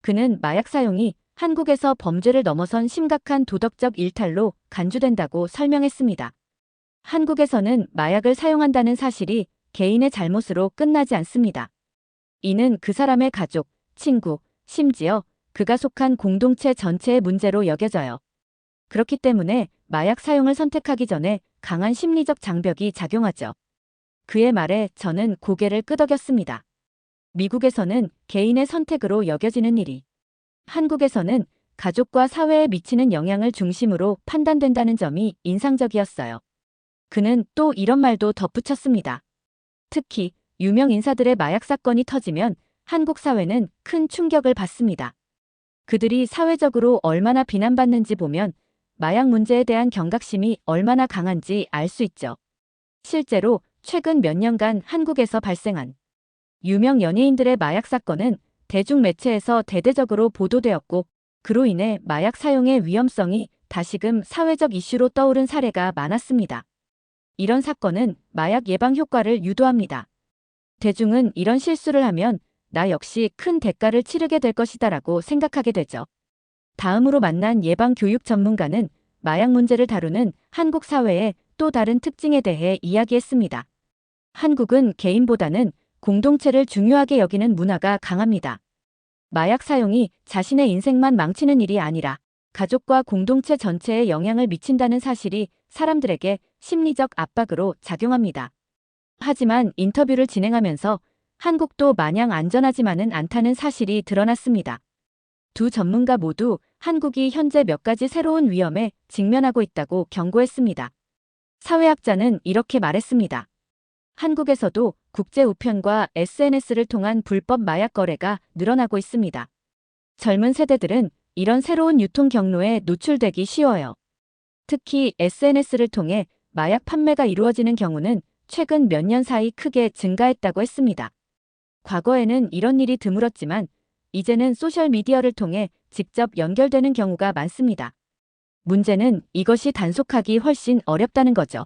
S1: 그는 마약 사용이 한국에서 범죄를 넘어선 심각한 도덕적 일탈로 간주된다고 설명했습니다. 한국에서는 마약을 사용한다는 사실이 개인의 잘못으로 끝나지 않습니다. 이는 그 사람의 가족, 친구, 심지어 그가 속한 공동체 전체의 문제로 여겨져요. 그렇기 때문에 마약 사용을 선택하기 전에 강한 심리적 장벽이 작용하죠. 그의 말에 저는 고개를 끄덕였습니다. 미국에서는 개인의 선택으로 여겨지는 일이 한국에서는 가족과 사회에 미치는 영향을 중심으로 판단된다는 점이 인상적이었어요. 그는 또 이런 말도 덧붙였습니다. 특히 유명 인사들의 마약 사건이 터지면 한국 사회는 큰 충격을 받습니다. 그들이 사회적으로 얼마나 비난받는지 보면 마약 문제에 대한 경각심이 얼마나 강한지 알 수 있죠. 실제로 최근 몇 년간 한국에서 발생한 유명 연예인들의 마약 사건은 대중매체에서 대대적으로 보도되었고 그로 인해 마약 사용의 위험성이 다시금 사회적 이슈로 떠오른 사례가 많았습니다. 이런 사건은 마약 예방 효과를 유도합니다. 대중은 이런 실수를 하면 나 역시 큰 대가를 치르게 될 것이다라고 생각하게 되죠. 다음으로 만난 예방 교육 전문가는 마약 문제를 다루는 한국 사회의 또 다른 특징에 대해 이야기했습니다. 한국은 개인보다는 공동체를 중요하게 여기는 문화가 강합니다. 마약 사용이 자신의 인생만 망치는 일이 아니라 가족과 공동체 전체에 영향을 미친다는 사실이 사람들에게 심리적 압박으로 작용합니다. 하지만 인터뷰를 진행하면서 한국도 마냥 안전하지만은 않다는 사실이 드러났습니다. 두 전문가 모두 한국이 현재 몇 가지 새로운 위험에 직면하고 있다고 경고했습니다. 사회학자는 이렇게 말했습니다. 한국에서도 국제 우편과 SNS를 통한 불법 마약 거래가 늘어나고 있습니다. 젊은 세대들은 이런 새로운 유통 경로에 노출되기 쉬워요. 특히 SNS를 통해 마약 판매가 이루어지는 경우는 최근 몇 년 사이 크게 증가했다고 했습니다. 과거에는 이런 일이 드물었지만 이제는 소셜미디어를 통해 직접 연결되는 경우가 많습니다. 문제는 이것이 단속하기 훨씬 어렵다는 거죠.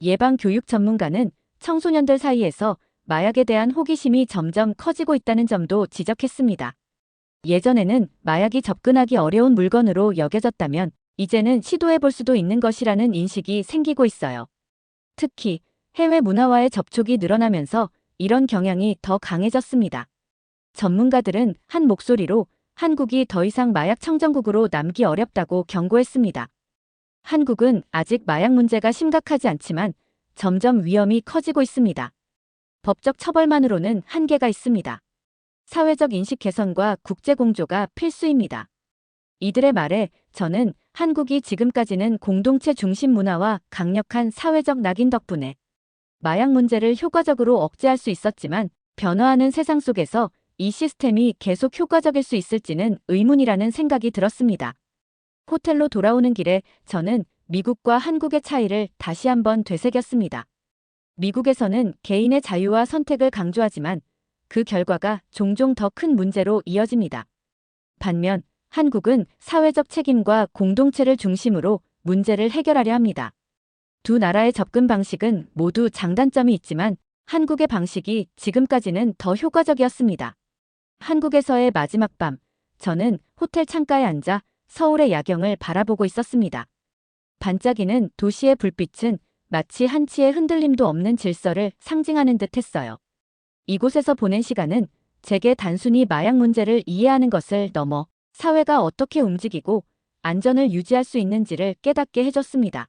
S1: 예방 교육 전문가는 청소년들 사이에서 마약에 대한 호기심이 점점 커지고 있다는 점도 지적했습니다. 예전에는 마약이 접근하기 어려운 물건으로 여겨졌다면 이제는 시도해볼 수도 있는 것이라는 인식이 생기고 있어요. 특히 해외 문화와의 접촉이 늘어나면서 이런 경향이 더 강해졌습니다. 전문가들은 한 목소리로 한국이 더 이상 마약 청정국으로 남기 어렵다고 경고했습니다. 한국은 아직 마약 문제가 심각하지 않지만 점점 위험이 커지고 있습니다. 법적 처벌만으로는 한계가 있습니다. 사회적 인식 개선과 국제 공조가 필수입니다. 이들의 말에 저는 한국이 지금까지는 공동체 중심 문화와 강력한 사회적 낙인 덕분에 마약 문제를 효과적으로 억제할 수 있었지만 변화하는 세상 속에서 이 시스템이 계속 효과적일 수 있을지는 의문이라는 생각이 들었습니다. 호텔로 돌아오는 길에 저는 미국과 한국의 차이를 다시 한번 되새겼습니다. 미국에서는 개인의 자유와 선택을 강조하지만 그 결과가 종종 더 큰 문제로 이어집니다. 반면 한국은 사회적 책임과 공동체를 중심으로 문제를 해결하려 합니다. 두 나라의 접근 방식은 모두 장단점이 있지만 한국의 방식이 지금까지는 더 효과적이었습니다. 한국에서의 마지막 밤, 저는 호텔 창가에 앉아 서울의 야경을 바라보고 있었습니다. 반짝이는 도시의 불빛은 마치 한치의 흔들림도 없는 질서를 상징하는 듯 했어요. 이곳에서 보낸 시간은 제게 단순히 마약 문제를 이해하는 것을 넘어 사회가 어떻게 움직이고 안전을 유지할 수 있는지를 깨닫게 해줬습니다.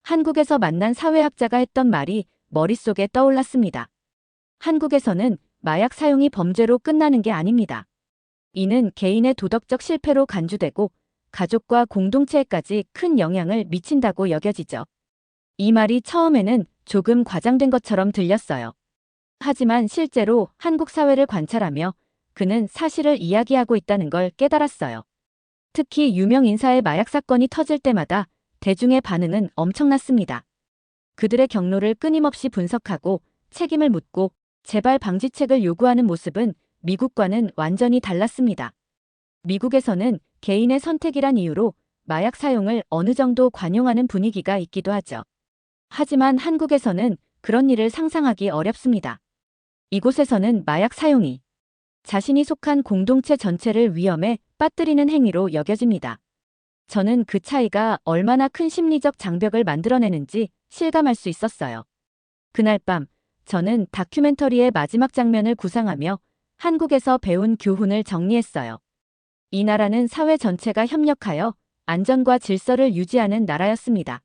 S1: 한국에서 만난 사회학자가 했던 말이 머릿속에 떠올랐습니다. 한국에서는 마약 사용이 범죄로 끝나는 게 아닙니다. 이는 개인의 도덕적 실패로 간주되고 가족과 공동체에까지 큰 영향을 미친다고 여겨지죠. 이 말이 처음에는 조금 과장된 것처럼 들렸어요. 하지만 실제로 한국 사회를 관찰하며 그는 사실을 이야기하고 있다는 걸 깨달았어요. 특히 유명 인사의 마약 사건이 터질 때마다 대중의 반응은 엄청났습니다. 그들의 경로를 끊임없이 분석하고 책임을 묻고 재발 방지책을 요구하는 모습은 미국과는 완전히 달랐습니다. 미국에서는 개인의 선택이란 이유로 마약 사용을 어느 정도 관용하는 분위기가 있기도 하죠. 하지만 한국에서는 그런 일을 상상하기 어렵습니다. 이곳에서는 마약 사용이 자신이 속한 공동체 전체를 위험에 빠뜨리는 행위로 여겨집니다. 저는 그 차이가 얼마나 큰 심리적 장벽을 만들어내는지 실감할 수 있었어요. 그날 밤, 저는 다큐멘터리의 마지막 장면을 구상하며 한국에서 배운 교훈을 정리했어요. 이 나라는 사회 전체가 협력하여 안전과 질서를 유지하는 나라였습니다.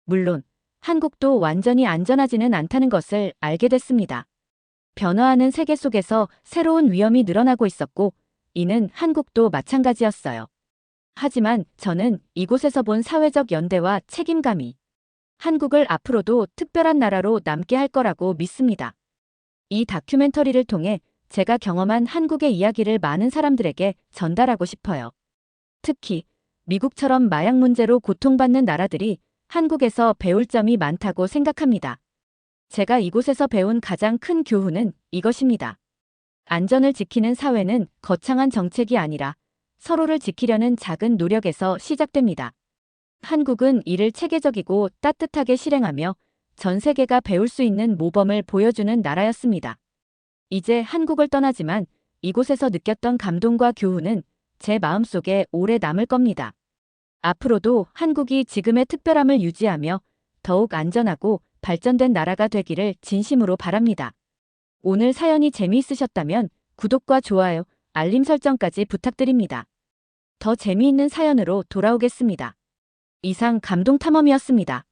S1: 물론, 한국도 완전히 안전하지는 않다는 것을 알게 됐습니다. 변화하는 세계 속에서 새로운 위험이 늘어나고 있었고, 이는 한국도 마찬가지였어요. 하지만 저는 이곳에서 본 사회적 연대와 책임감이 한국을 앞으로도 특별한 나라로 남게 할 거라고 믿습니다. 이 다큐멘터리를 통해 제가 경험한 한국의 이야기를 많은 사람들에게 전달하고 싶어요. 특히 미국처럼 마약 문제로 고통받는 나라들이 한국에서 배울 점이 많다고 생각합니다. 제가 이곳에서 배운 가장 큰 교훈은 이것입니다. 안전을 지키는 사회는 거창한 정책이 아니라 서로를 지키려는 작은 노력에서 시작됩니다. 한국은 이를 체계적이고 따뜻하게 실행하며 전 세계가 배울 수 있는 모범을 보여주는 나라였습니다. 이제 한국을 떠나지만 이곳에서 느꼈던 감동과 교훈은 제 마음속에 오래 남을 겁니다. 앞으로도 한국이 지금의 특별함을 유지하며 더욱 안전하고 발전된 나라가 되기를 진심으로 바랍니다. 오늘 사연이 재미있으셨다면 구독과 좋아요, 알림 설정까지 부탁드립니다. 더 재미있는 사연으로 돌아오겠습니다. 이상 감동탐험이었습니다.